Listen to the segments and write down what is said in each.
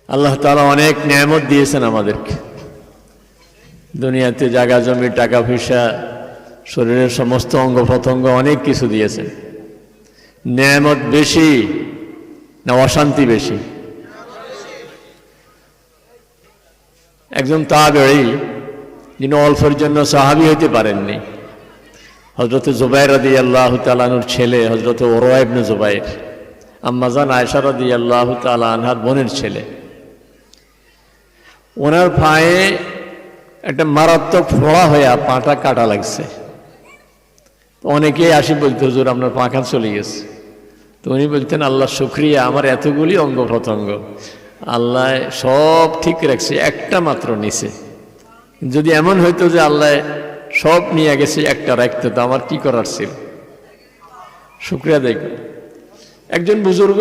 আল্লাহ তাআলা অনেক নিয়ামত দিয়েছেন আমাদেরকে। দুনিয়াতে জায়গা জমি, টাকা পয়সা, শরীরের সমস্ত অঙ্গ প্রত্যঙ্গ, অনেক কিছু দিয়েছেন। নিয়ামত বেশি না অশান্তি বেশি? একজন তাবেঈ, যিনি অল্পের জন্য সাহাবী হইতে পারেননি, হযরত জুবাইর রাদিয়াল্লাহু তাআলা আনহুর ছেলে হযরত উরওয়া ইবনে জুবাইর, আম্মাজান আয়েশা রাদিয়াল্লাহু তাআলা আনহার বোনের ছেলে। ওনার পায়ে একটা মারাত্মক ফোড়া হয়ে পাটা কাটা লাগছে। অনেকেই আসি বলতে, হুজুর আপনার পাখা চলে গেছে। তো উনি বলতেন, আল্লাহ শুকরিয়া, আমার এতগুলি অঙ্গ প্রত্যঙ্গ আল্লাহ সব ঠিক রাখছে, একটা মাত্র নিছে। যদি এমন হইতো যে আল্লাহ সব নিয়ে গেছে, একটা রাখতে, তো আমার কি করার ছিল? শুকরিয়া দেখ। একজন বুজুর্গ,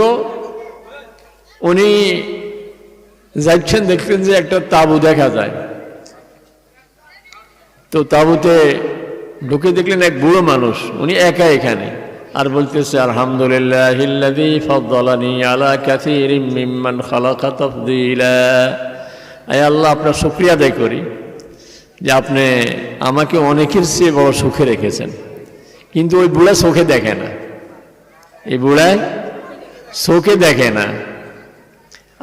উনি যাচ্ছেন, দেখলেন যে একটা তাঁবু দেখা যায়। তো তাঁবুতে ঢুকে দেখলেন এক বুড়ো মানুষ, উনি একা এখানে, আর বলতেছে, আলহামদুলিল্লাহিল্লাযী ফাদ্দালানী আলা কাসীরিম মিম্মান খালাকা তাফদীলা। আয় আল্লাহ, আপনার শুকরিয়া আদায় করি যে আপনি আমাকে অনেকের চেয়ে বড় সুখে রেখেছেন। কিন্তু ওই বুড়া চোখে দেখে না, এই বুড়ায় চোখে দেখে না,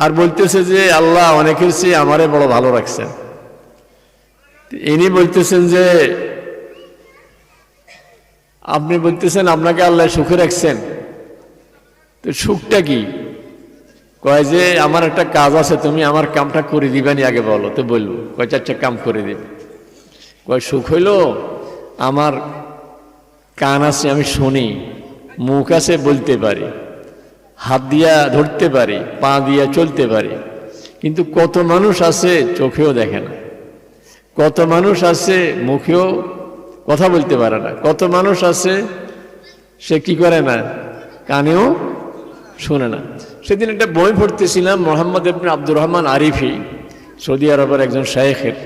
আর বলতেছে যে আল্লাহ অনেকের চেয়ে আমারে বড় ভালো রাখছেন। ইনি বলতেছেন যে আপনি বলতেছেন আপনাকে আল্লাহ সুখে রাখছেন, তো সুখটা কি? কয় যে আমার একটা কাজ আছে, তুমি আমার কামটা করে দিবানি, আগে বলো। তো বলবো, কয় চারটা কাম করে দিবে। কয় সুখ হইল আমার কান আছে, আমি শুনি, মুখ আছে, বলতে পারি, হাত দিয়া ধরতে পারি, পা দিয়া চলতে পারি। কিন্তু কত মানুষ আছে চোখেও দেখে না, কত মানুষ আছে মুখেও কথা বলতে পারে না, কত মানুষ আছে সে কি করে না, কানেও শোনে না। সেদিন একটা বই পড়তেছিলাম, মোহাম্মদ ইবনে আব্দুর রহমান আরিফি, সৌদি আরবের একজন শায়েখের।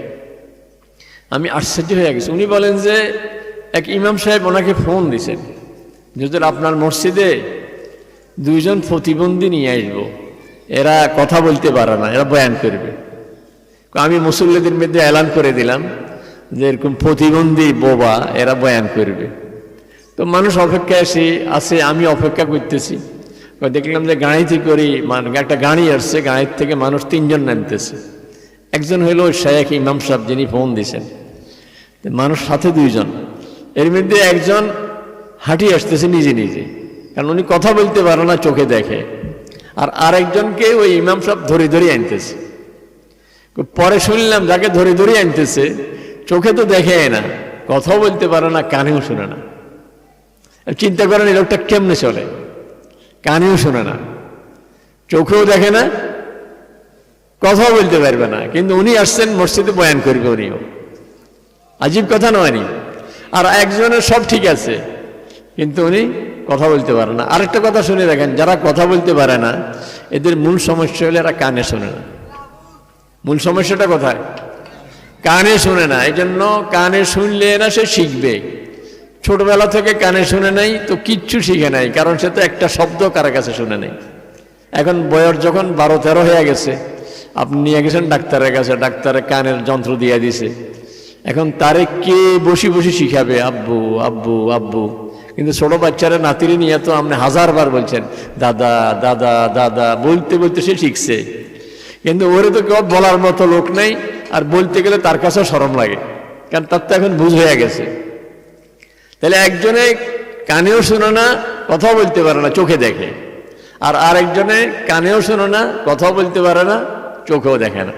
আমি আশ্চর্য হয়ে গেছি। উনি বলেন যে এক ইমাম সাহেব ওনাকে ফোন দিছেন, যদি আপনার মসজিদে দুইজন প্রতিবন্ধী নিয়ে আসবো, এরা কথা বলতে পারে না, এরা বয়ান করবে। আমি মুসল্লিদের মধ্যে এলান করে দিলাম যে এরকম প্রতিবন্ধী বোবা, এরা বয়ান করবে। তো মানুষ অপেক্ষায় আছে, আমি অপেক্ষা করতেছি। দেখলাম যে গাড়িতে করি, একটা গাড়ি আসছে, গাড়ির থেকে মানুষ তিনজন নামতেছে। একজন হইল শায়েখ ইমাম সাহেব, যিনি ফোন দিছেন। মানুষ সাথে দুইজন, এর মধ্যে একজন হাঁটি আসতেছে নিজে নিজে, কারণ উনি কথা বলতে পারে না, চোখে দেখে। আর আরেকজনকে ওই ইমাম সাহেব ধরে ধরে আনতেছে। পরে শুনলাম যাকে ধরে ধরে আনতেছে, চোখে তো দেখে না, কথাও বলতে পারে না, কানেও শোনে না। চিন্তা করেন এই লোকটা কেমনে চলে, কানেও শোনে না, চোখেও দেখে না, কথাও বলতে পারবে না, কিন্তু উনি আসছেন মসজিদে বয়ান করবে। উনিও, আজীব কথা নয়নি। আর একজনের সব ঠিক আছে, কিন্তু উনি কথা বলতে পারে না। আরেকটা কথা শুনে দেখেন, যারা কথা বলতে পারে না, এদের মূল সমস্যা হলে এরা কানে শোনে না। মূল সমস্যাটা কোথায়? কানে শুনে না। এই জন্য কানে শুনলে না সে শিখবে। ছোটবেলা থেকে কানে শুনে নাই তো কিচ্ছু শিখে নাই, কারণ সে তো একটা শব্দ কারো কাছে শুনে নাই। এখন বয়স যখন 12-13 হয়ে গেছে, আপনি নিয়ে গেছেন ডাক্তারের কাছে, ডাক্তারে কানের যন্ত্র দিয়ে দিছে। এখন তারে কে বসি বসি শিখাবে, আব্বু আব্বু আব্বু। কিন্তু ছোট বাচ্চারা নাতিরে নিয়ে তো আপনি 1000 বার বলছেন দাদা দাদা দাদা, বলতে বলতে সে শিখছে। কিন্তু ওরে তো কেউ বলার মতো লোক নেই, আর বলতে গেলে তার কাছেও শরম লাগে, কারণ তার তো এখন বুঝ হয়ে গেছে। তাহলে একজনে কানেও শোনে না, কথাও বলতে পারে না, চোখে দেখে। আর আরেকজনে কানেও শোনে না, কথাও বলতে পারে না, চোখেও দেখে না।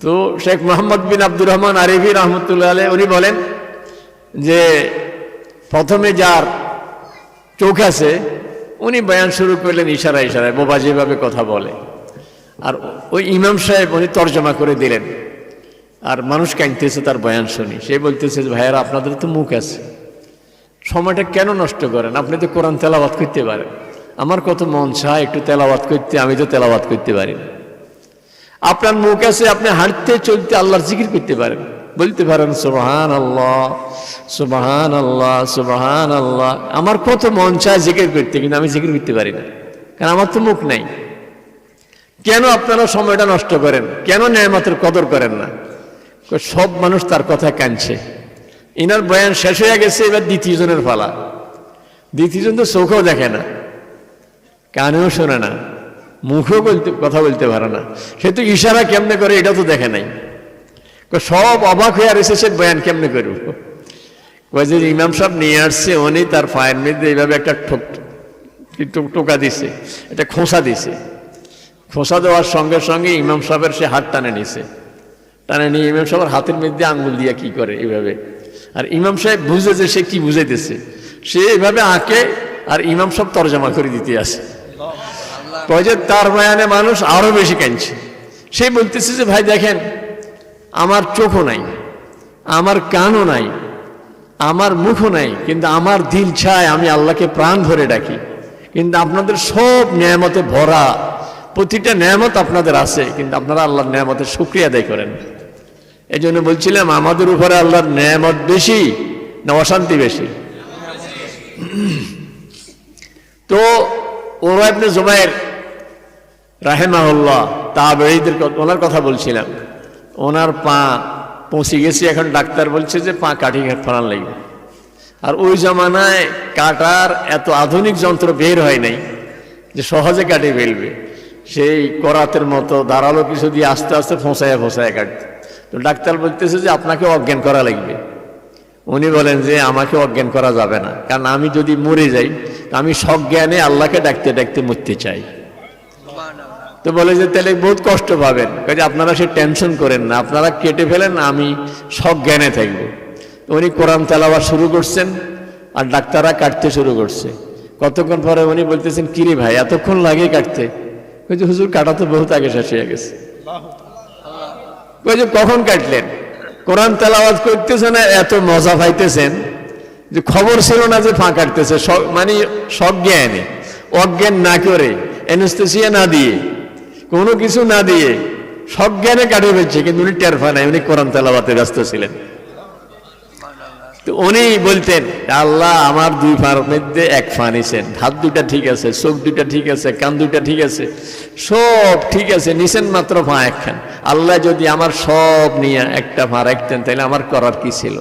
তো শেখ মোহাম্মদ বিন আব্দুর রহমান আরিফি রহমতুল্লাহ আলাইহি উনি বলেন যে প্রথমে যার চোখ আছে উনি বয়ান শুরু করলেন ইশারা ইশারায়, বোবা যেভাবে কথা বলে। আর ওই ইমাম সাহেব উনি তর্জমা করে দিলেন, আর মানুষ কাঁদতেছে তার বয়ান শুনি। সে বলতেছে, ভাইয়ারা আপনাদের তো মুখ আছে, সময়টা কেন নষ্ট করেন? আপনি তো কোরআন তেলাওয়াত করতে পারেন। আমার কত মন চায় একটু তেলাওয়াত করতে, আমি তো তেলাওয়াত করতে পারি না। আপনার মুখ আছে, আপনি হাঁটতে চলতে আল্লাহর জিকির করতে পারেন, বলতে পারেন সুবহানাল্লাহ সুবহানাল্লাহ সুবহানাল্লাহ। আমার কত মন চায় জিকির করতে, কিন্তু আমি জিকির করতে পারি না, কারণ আমার তো মুখ নাই। কেন আপনারা সময়টা নষ্ট করেন, কেন নেয়ামতের কদর করেন না? সব মানুষ তার কথা কাঁদছে। ইনার বয়ান শেষ হয়ে গেছে, এবার দ্বিতীয় জনের পালা। দ্বিতীয় জন তো চোখেও দেখে না, কানেও শোনে না, মুখেও কথা বলতে পারে না, সে তো ইশারা কেমনে করে এটা তো দেখে নাই। সব অবাক হয়ে আর এসেছে, বয়ান কেমনে করব? যে ইমাম সাহেব নিয়ে আসছে, উনি তার পায়ের মধ্যে এইভাবে একটা টোকা দিছে, একটা খোঁচা দিছে। খোঁচা দেওয়ার সঙ্গে সঙ্গে ইমাম সাহেবের সে হাত টানে নিছে, টানে নিয়ে ইমাম সাহেবের হাতের মধ্যে আঙ্গুল দিয়া কি করে এইভাবে। আর ইমাম সাহেব বুঝে যে সে কি বুঝাইতেছে, সে এইভাবে আঁকে, আর ইমাম সাহেব তরজমা করে দিতে আসে। কয় যে তার বয়ানে মানুষ আরো বেশি কাঁদছে। সে বলতেছে যে ভাই দেখেন, আমার চোখও নাই, আমার কানও নাই, আমার মুখও নাই, কিন্তু আমার দিল চায় আমি আল্লাহকে প্রাণ ভরে ডাকি। কিন্তু আপনাদের সব নেয়ামতে ভরা, প্রতিটা নেয়ামত আপনাদের আছে, কিন্তু আপনারা আল্লাহর নেয়ামতের শুকরিয়া আদায় করেন। এই জন্য বলছিলাম, আমাদের উপরে আল্লাহর নেয়ামত বেশি না অশান্তি বেশি? তো ওরা ইবনে জুবাইর রাহিমাহুল্লাহ তাবেঈদের ওনার কথা বলছিলাম। ওনার পা পৌঁছে গেছে, এখন ডাক্তার বলছে যে পা কাঠি ফেলান লাগবে। আর ওই জমানায় কাটার এত আধুনিক যন্ত্র বের হয় নাই যে সহজে কাটি ফেলবে। সেই করাতের মতো ধারালো কিছু দিয়ে আস্তে আস্তে ফোঁসায় কাটতে। তো ডাক্তার বলতেছে যে আপনাকে অজ্ঞান করা লাগবে। উনি বলেন যে আমাকে অজ্ঞান করা যাবে না, কারণ আমি যদি মরে যাই আমি সজ্ঞানে আল্লাহকে ডাকতে ডাকতে মরতে চাই। তো বলে যে তাহলে বহুত কষ্ট পাবেন। কাজে আপনারা সে টেনশন করেন না, আপনারা কেটে ফেলেন, আমি সজ্ঞানে থাকবো। তো উনি কোরআন তেলাওয়াত শুরু করছেন, আর ডাক্তাররা কাটতে শুরু করছে। কতক্ষণ পরে উনি বলতেছেন, কিরে ভাই এতক্ষণ লাগে কাটতে? বলছে হুজুর কাটা তো বহুত আগে শেষ হয়ে গেছে। বলছে কখন কাটলেন? কোরআন তেলাওয়াত করতেছেন, এত মজা পাইতেছেন যে খবর ছিল না যে পা কাটতেছে। মানে সজ্ঞানে, অজ্ঞান না করে, অ্যানেস্থেসিয়া না দিয়ে, কোনো কিছু না দিয়ে সজ্ঞানে কাটিয়ে ফেলছে, কিন্তু উনি টের পায় নাই, উনি কোরআন তেলাওয়াতে ব্যস্ত ছিলেন। তো উনি বলতেন, আল্লাহ আমার দুই পার মধ্যে এক পা নিছেন, হাত দুইটা ঠিক আছে, চোখ দুইটা ঠিক আছে, কান দুইটা ঠিক আছে, সব ঠিক আছে, নিছেন মাত্র পা একখান। আল্লাহ যদি আমার সব নিয়ে একটা পা রাখতেন তাহলে আমার করার কি ছিল?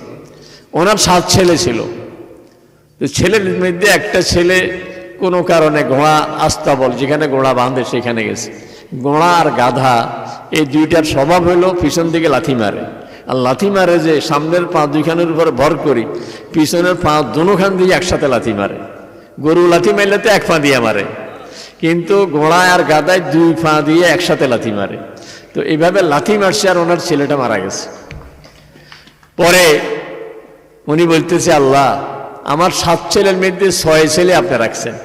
ওনার 7 ছেলে ছিল। তো ছেলের মধ্যে একটা ছেলে কোনো কারণে ঘোড়া আস্তাবল, যেখানে ঘোড়া বাঁধে সেখানে গেছে। ঘোড়া আর গাধা এই দুইটার স্বভাব হলো পিছন দিকে লাথি মারে। আর লাথি মারে যে সামনের পা দুইখানের উপরে ভর করি, পিছনের পা দুখান দিয়ে একসাথে লাথি মারে। গরু লাথি মারলে তো এক পা দিয়ে মারে, কিন্তু ঘোড়া আর গাধায় 2 পা দিয়ে একসাথে লাথি মারে। তো এইভাবে লাথি মারছে, আর ওনার ছেলেটা মারা গেছে। পরে উনি বলতেছে, আল্লাহ আমার 7 ছেলের মধ্যে 6 ছেলে আপনি রাখছেন,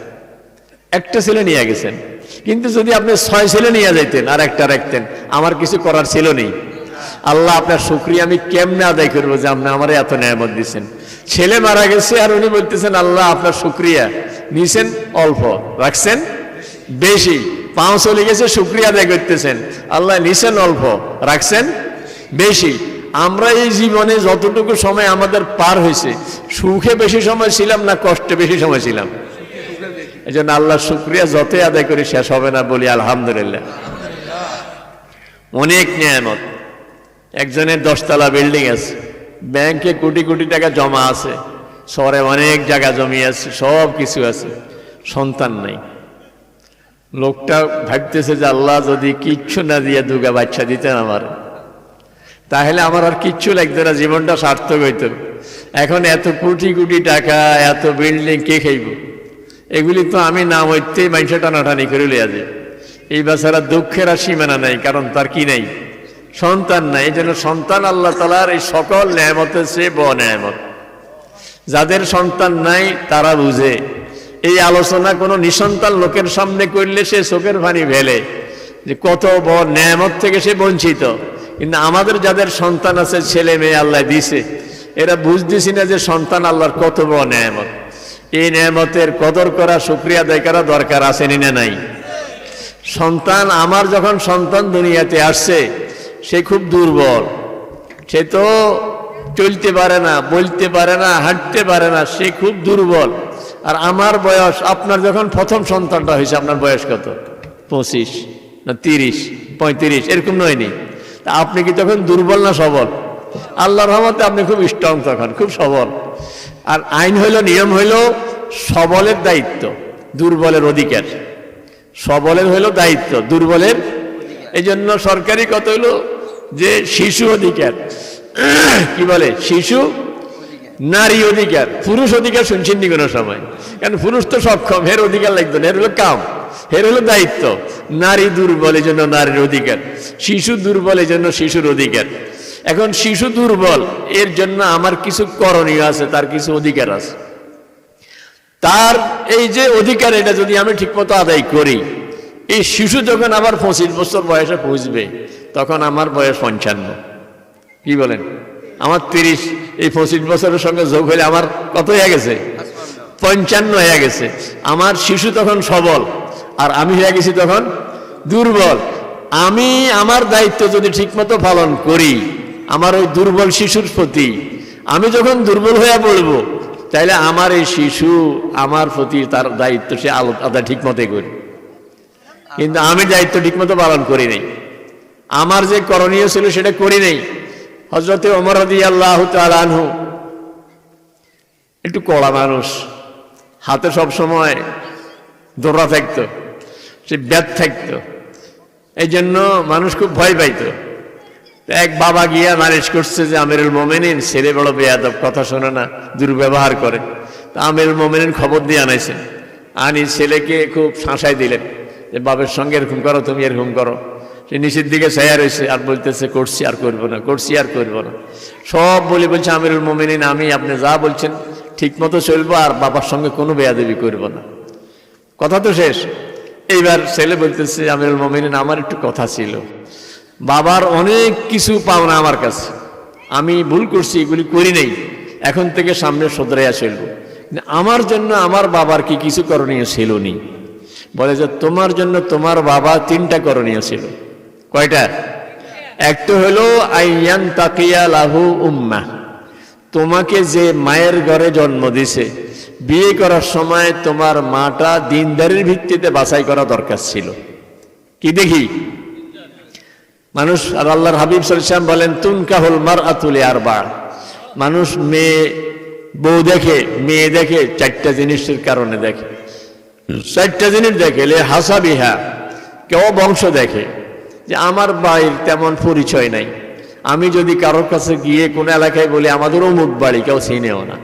একটা ছেলে নিয়ে গেছেন, কিন্তু যদি আপনি 6 ছেলে নিয়ে যাইতেন আর একটা রাখতেন, আমার কিছু করার ছিল নেই। আল্লাহ আপনার শুকরিয়া আমি কেমনে আদায় করবো যে আপনি আমার এত নেয়ামত দিচ্ছেন? ছেলে মারা গেছে আর উনি বলতেছেন, আল্লাহ আপনার শুকরিয়া, নিছেন অল্প রাখছেন বেশি, পাও চলে গেছে শুকরিয়া আদায় করতেছেন। আল্লাহ নিছেন অল্প রাখছেন বেশি। আমরা এই জীবনে যতটুকু সময় আমাদের পার হয়েছে, সুখে বেশি সময় ছিলাম না কষ্টে বেশি সময় ছিলাম? এই জন্য আল্লাহ শুকরিয়া যতই আদায় করি শেষ হবে না, বলি আলহামদুলিল্লাহ। অনেক নিয়ামত। একজনের 10 তলা বিল্ডিং আছে, ব্যাংকে কোটি কোটি টাকা জমা আছে, শহরে অনেক জায়গা জমি আছে, সব কিছু আছে, সন্তান নাই। লোকটা ভাবতেছে যে আল্লাহ যদি কিচ্ছু না দিয়ে 2 বাচ্চা দিতেন আমার, তাহলে আমার আর কিচ্ছু লাগতো না, জীবনটা সার্থক হইত। এখন এত কোটি কোটি টাকা, এত বিল্ডিং কে খাইব? এগুলি তো আমি না হইতেই মানুষে টানাটানি করে লিয়া যায়। এই বেচারা দুঃখের আর সীমানা নাই, কারণ তার কি নাই? সন্তান নাই। এই জন্য সন্তান আল্লাহ তাআলার এই সকল নেয়ামতের চেয়ে বড় নেয়ামত। যাদের সন্তান নাই তারা বুঝে। এই আলোচনা কোনো নিঃসন্তান লোকের সামনে করলে সে চোখের পানি ফেলে যে কত বড় নেয়ামত থেকে সে বঞ্চিত। কিন্তু আমাদের যাদের সন্তান আছে, ছেলে মেয়ে আল্লাহ দিছে, এরা বুঝতেছি না যে সন্তান আল্লাহর কত বড় নেয়ামত। এই নেয়ামতের কদর করা, শুকরিয়া আদায় করা দরকার আছে না নাই? সন্তান, আমার যখন সন্তান দুনিয়াতে আসছে, সে খুব দুর্বল, সে তো চলতে পারে না, বলতে পারে না, হাঁটতে পারে না, সে খুব দুর্বল। আর আমার বয়স, আপনার যখন প্রথম সন্তানটা হয়েছে আপনার বয়স কত? 25। না 30, 35 এরকম নয়নি। তা আপনি কি তখন দুর্বল না সবল? আল্লাহর রহমতে আপনি খুব স্ট্রং, তখন খুব সবল। আর আইন হইল, নিয়ম হইল সবলের দায়িত্ব, দুর্বলের অধিকার। সবলের হইল দায়িত্ব, দুর্বলের। এই জন্য সরকারি কথা হইল যে শিশু অধিকার, কি বলে শিশু নারী অধিকার। পুরুষ অধিকার শুনছেন নি কোনো সময়? কারণ পুরুষ তো সক্ষম, এর অধিকার লাগতো না, এর হলো কাম, এর হলো দায়িত্ব। নারী দুর্বল, এই জন্য নারীর অধিকার। শিশু দুর্বল, এই জন্য শিশুর অধিকার। এখন শিশু দুর্বল, এর জন্য আমার কিছু করণীয় আছে, তার কিছু অধিকার আছে। তার এই যে অধিকার, এটা যদি আমি ঠিকমতো আদায় করি, এই শিশু যখন আবার 25 বছর বয়সে পৌঁছবে, তখন আমার বয়স 55। কি বলেন? আমার 30, এই 25 বছরের সঙ্গে যোগ হলে আমার কত হয়ে গেছে? 55 হয়ে গেছে। আমার শিশু তখন সবল, আর আমি হয়ে গেছি তখন দুর্বল। আমি আমার দায়িত্ব যদি ঠিকমতো পালন করি আমার ওই দুর্বল শিশুর প্রতি, আমি যখন দুর্বল হয়ে পড়ব, তাইলে আমার এই শিশু আমার প্রতি তার দায়িত্ব সে আদায় ঠিক মতো করি। কিন্তু আমি দায়িত্ব ঠিকমতো পালন করি নাই, আমার যে করণীয় ছিল সেটা করি নাই। হযরতে ওমর রাদিয়াল্লাহু তাআলা আনহু একটু কড়া মানুষ, হাতে সব সময় দৌড়া থাকতো, সে ব্যাত থাকতো, এই জন্য মানুষ খুব ভয় পাইতো। এক বাবা গিয়া নালিশ করছে যে আমিরুল মোমিনিন ছেলে বড় বেয়াদব, কথা শোনে না, দুর্ব্যবহার করে। তা আমিরুল মোমিনিন খবর দিয়ে আনাইছেন, আনি ছেলেকে খুব শাসাই দিলেন যে বাবার সঙ্গে এরকম করো, তুমি এরকম করো। সে নিচের দিকে ছায়া রয়েছে আর বলতেছে করছি আর করবো না, করছি আর করবো না। সব বলছে আমিরুল মোমিনিন আমি আপনি যা বলছেন ঠিক মতো চলবো, আর বাবার সঙ্গে কোনো বেয়াদবি করবো না। কথা তো শেষ। এইবার ছেলে বলতেছে আমিরুল মোমিনিন আমার একটু কথা ছিল, বাবার অনেক কিছু পাওনা আমার কাছে, আমি ভুল করছি, এগুলি করি নাই, এখন থেকে সামনে শুধরাইয়া চলবো। আমার জন্য আমার বাবার কি কিছু করণীয় ছিল নি? বলে যে তোমার জন্য তোমার বাবা 3টা করণীয় ছিল। কয়টা? একটা হলো আইয়ান তাকিয়া লাহু উম্মা, তোমাকে যে মায়ের ঘরে জন্ম দিছে, বিয়ে করার সময় তোমার মাটা দিনদারির ভিত্তিতে বাছাই করা দরকার ছিল। কি দেখি মানুষ, আর আল্লাহর হাবিব সাল্লাল্লাহু আলাইহি ওয়াসাল্লাম বলেন তুনকাহুল মারআতু লিআরবা, মানুষ বউ দেখে, মেয়ে দেখে 4টা জিনিসের কারণে দেখে। 4টা জিনিস দেখে, লে হাসাবিহা, কেউ বংশ দেখে, যে আমার বাড়ির তেমন পরিচয় নাই, আমি যদি কারোর কাছে গিয়ে কোন এলাকায় বলি আমাদের অমুক বাড়ি, কেউ চিনেও না,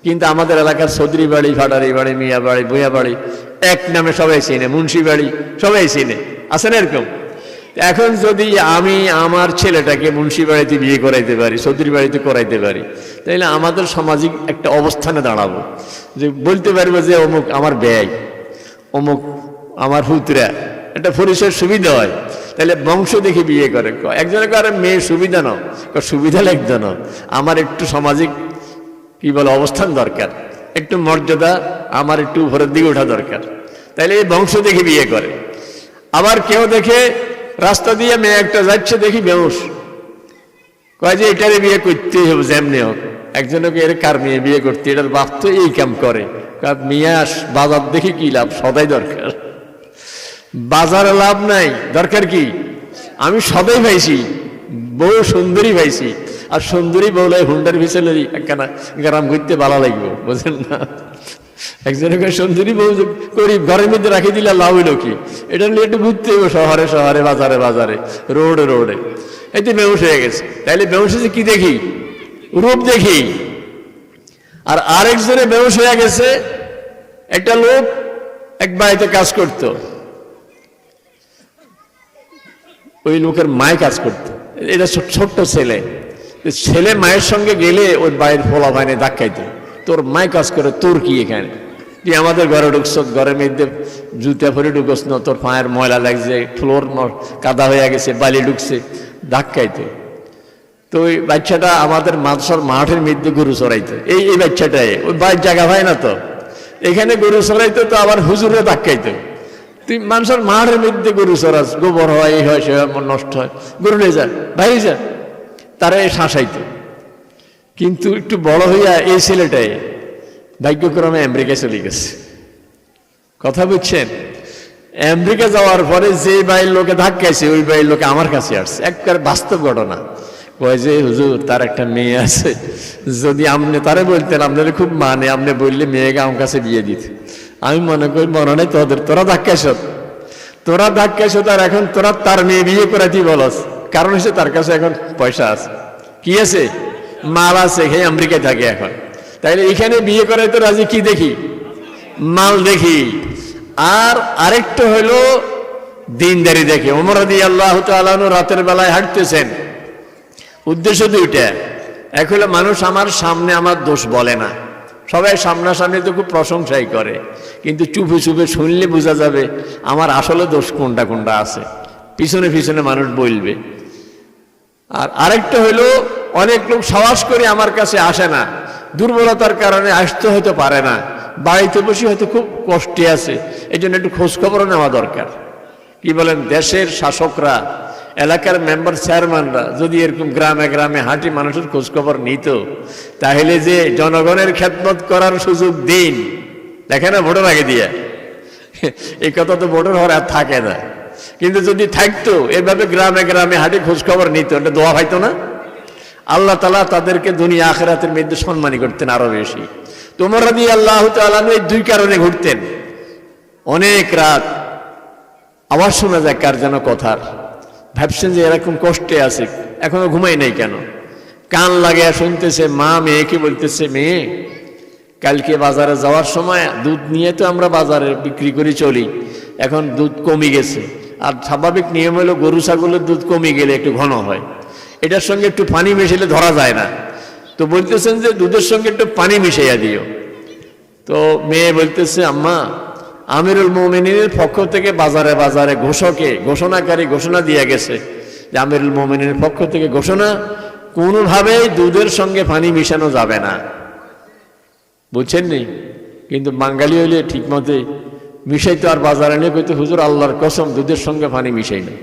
কিন্তু আমাদের এলাকার চৌধুরী বাড়ি, ভাটারি বাড়ি, মিয়া বাড়ি, ভূঁইয়া বাড়ি এক নামে সবাই চিনে, মুন্সি বাড়ি সবাই চিনে, আছে না এরকম? এখন যদি আমি আমার ছেলেটাকে মুন্সি বাড়িতে বিয়ে করাইতে পারি, চৌধুরী বাড়িতে করাইতে পারি, তাইলে আমাদের সামাজিক একটা অবস্থানে দাঁড়াবো, যে বলতে পারবো যে অমুক আমার ব্যয়, অমুক আমার হুতরা, একটা পরিচয়ের সুবিধা হয়। তাহলে বংশ দেখে বিয়ে করে। একজনে কারো মেয়ে সুবিধা নাও, সুবিধা লাগতো না, আমার একটু সামাজিক কি বলে অবস্থান দরকার, একটু মর্যাদা, আমার একটু উপরের দিকে ওঠা দরকার, তাইলে এই বংশ দেখে বিয়ে করে। আবার কেউ দেখে রাস্তা দিয়ে মেয়ে একটা যাচ্ছে, দেখি বেউস, কয় যে এটারে বিয়ে করতেই হবে যেমনি হোক। একজনকে এর কার মেয়ে বিয়ে করতে, এটার বাপ তো এই কাম করে, মেয়ে বাজার দেখি কি লাভ, সদাই দরকার, বাজারে লাভ নাই, দরকার কি? আমি সদাই পাইছি, বউ সুন্দরী পাইছি, আর সুন্দরী বউলাই হুন্ডার ভিতরে একখানা গ্রাম ঘুরতে ভালো লাগবে, বুঝলেন না? একজনকে সুন্দরী বউ করি ঘরের মধ্যে রাখি দিলে লাভ হইল কি? এটা নিয়ে একটু ঘুরতে হবে শহরে শহরে, বাজারে বাজারে, রোডে রোডে, এতে বেউস হয়ে গেছে। তাইলে বেউস কি দেখি? রূপ দেখি। আর আরেকজনে বেউস হয়ে গেছে, একটা লোক এক বাড়িতে কাজ করত, ওই লোকের মায় কাজ করত, এটা ছোট্ট ছেলে, ছেলে মায়ের সঙ্গে গেলে ওই বাড়ির ফোলা ভাইনে ধাক্কাইতো, তোর মায় কাজ করে, তোর কি এখানে, তুই আমাদের ঘরে ঢুকছ, ঘরের মধ্যে জুতা পরে ঢুকস না, তোর পায়ের ময়লা লাগছে, ফ্লোর কাদা হয়ে গেছে, বালি ঢুকছে, ধাক্কাইতো। তো ওই বাচ্চাটা আমাদের মাদ্রাসার মাঠের মধ্যে গরু চড়াইতো, এই বাচ্চাটাই, ওই বাড়ির জায়গা হয় না তো, এখানে গরু চড়াইতো, তো আবার হুজুরে ধাক্কাইতো, তুই মানুষের মাঠের মধ্যে গরু চড়াস, গোবর হয়, এই হয়, সে নষ্ট হয়, গরু নিয়ে যা, বাইরে যা, তারা শাসাইতো। কিন্তু একটু বড় হইয়া এই ছেলেটাই ভাগ্যক্রমে আমেরিকায় চলে গেছে। কথা বুঝছেন? আমেরিকা যাওয়ার পরে যে বাড়ির লোকে ধাক্কাইছে ওই বাড়ির লোকে আমার কাছে আসছে, একবারে বাস্তব ঘটনা। কয় যে হুজুর তার একটা মেয়ে আছে, যদি আপনি তারে বলতেন আপনার খুব মানে, আপনি বললে মেয়েকে আমার কাছে বিয়ে দিত। আমি মনে করি মনে নাই তোরা ধাক্কাইছ তার, এখন তোরা তার মেয়ে বিয়ে করে তুই বলস, কারণ হচ্ছে তার কাছে এখন পয়সা আছে, কি আছে, মাল আছে, সেই আমেরিকায় থাকে এখন। তাইলে এখানে বিয়ে করাই তো রাজি, কি দেখি, মাল দেখি। আর আরেকটা হইলো দিনদারি দেখে। ওমর রাদিয়াল্লাহু তাআলা আনহু রাতের বেলায় হাঁটতেছেন, উদ্দেশ্য দুইটা। এক হলো মানুষ আমার সামনে আমার দোষ বলে না, সবাই সামনাসামনি তো খুব প্রশংসাই করে, কিন্তু চুপে চুপে শুনলে বোঝা যাবে আমার আসলে দোষ কোনটা কোনটা আছে, পিছনে পিছনে মানুষ বলবে। আর আরেকটা হইলো অনেক লোক সাহস করে আমার কাছে আসে না, দুর্বলতার কারণে আসতে হতে পারে না, বাড়িতে বসে হয়তো খুব কষ্টে আছে, এই জন্য একটু খোঁজখবরও নেওয়া দরকার। কি বলেন, দেশের শাসকরা, এলাকার মেম্বার চেয়ারম্যানরা যদি এরকম গ্রামে গ্রামে হাঁটি মানুষের খোঁজখবর নিত, তাহলে যে জনগণের খেদমত করার সুযোগ দিন, দেখে না ভোটের আগে দিয়ে, এই কথা তো ভোটের হওয়ার আর থাকে না। কিন্তু যদি থাকতো এভাবে গ্রামে গ্রামে হাঁটি খোঁজখবর নিত, এটা দোয়া হয়তো না, আল্লাহ তাআলা তাদেরকে দুনিয়া আখিরাতের মধ্যে সম্মানী করতেন আরো বেশি। ওমর রাদিয়াল্লাহু তাআলা আনহু এই দুই কারণে ঘুরতেন। অনেক রাত আওয়াজ শোনা যায় কার যেন কথার, ভাবছেন যে এরকম কষ্টে আছে, এখনো ঘুমাই নাই কেন, কান লাগিয়ে শুনতেছে, মা মেয়েকে বলতেছে, মেয়ে কালকে বাজারে যাওয়ার সময় দুধ নিয়ে তো আমরা বাজারে বিক্রি করে চলি, এখন দুধ কমে গেছে, আর স্বাভাবিক নিয়ম হলো গরু ছাগলের দুধ কমে গেলে একটু ঘন হয়, এটার সঙ্গে একটু পানি মিশাইলে ধরা যায় না, তো বলতেছেন যে দুধের সঙ্গে একটু পানি মিশাইয়া দিও। তো মেয়ে বলতেছে, আম্মা আমিরুল মুমিনিনের পক্ষ থেকে বাজারে বাজারে ঘোষণাকারী ঘোষণা দিয়ে গেছে যে আমিরুল মুমিনিনের পক্ষ থেকে ঘোষণা, কোনোভাবেই দুধের সঙ্গে পানি মিশানো যাবে না। বুঝছেন নি? কিন্তু বাঙালি হইলে ঠিক মতে মিশাইতো, আর বাজারে নিয়ে কইতো, হুজুর আল্লাহর কসম দুধের সঙ্গে পানি মিশাই না।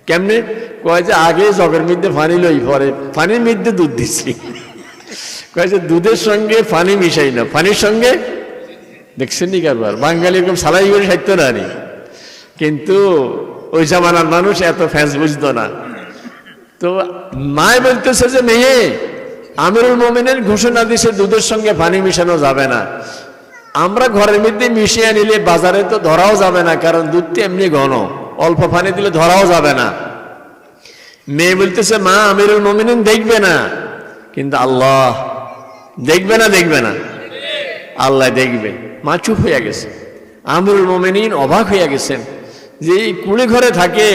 কেমনে? কয় যে আগে জগের মধ্যে পানি লই, পরে পানির মধ্যে দুধ দিচ্ছি। কয় যে দুধের সঙ্গে পানি মিশাই না, পানির সঙ্গে, দেখছেন নি কারবার, বাঙালি এরকম সালাই করে সাহিত্য না নি। কিন্তু ওই জামানার মানুষ এত ফ্যাঁস বুঝতো না। তো মায় বলতেছে যে মেয়ে আমিরুল মুমিনের ঘোষণা দিছে দুধের সঙ্গে পানি মিশানো যাবে না, আমরা ঘরের মধ্যে মিশিয়ে নিলে বাজারে তো ধরাও যাবে না, কারণ দুধটি এমনি ঘন, অল্প পানি দিলে ধরাও যাবে না। মেয়ে বলতেছে, মা আমিরুল মুমিনিন দেখবে না, কিন্তু আল্লাহ দেখবে না, আল্লাহ দেখবে। মা চুপ হইয়া গেছে। আমিরুল মুমিনিন অবাক হইয়া গেছেন যে এই কুড়ে ঘরে থাকে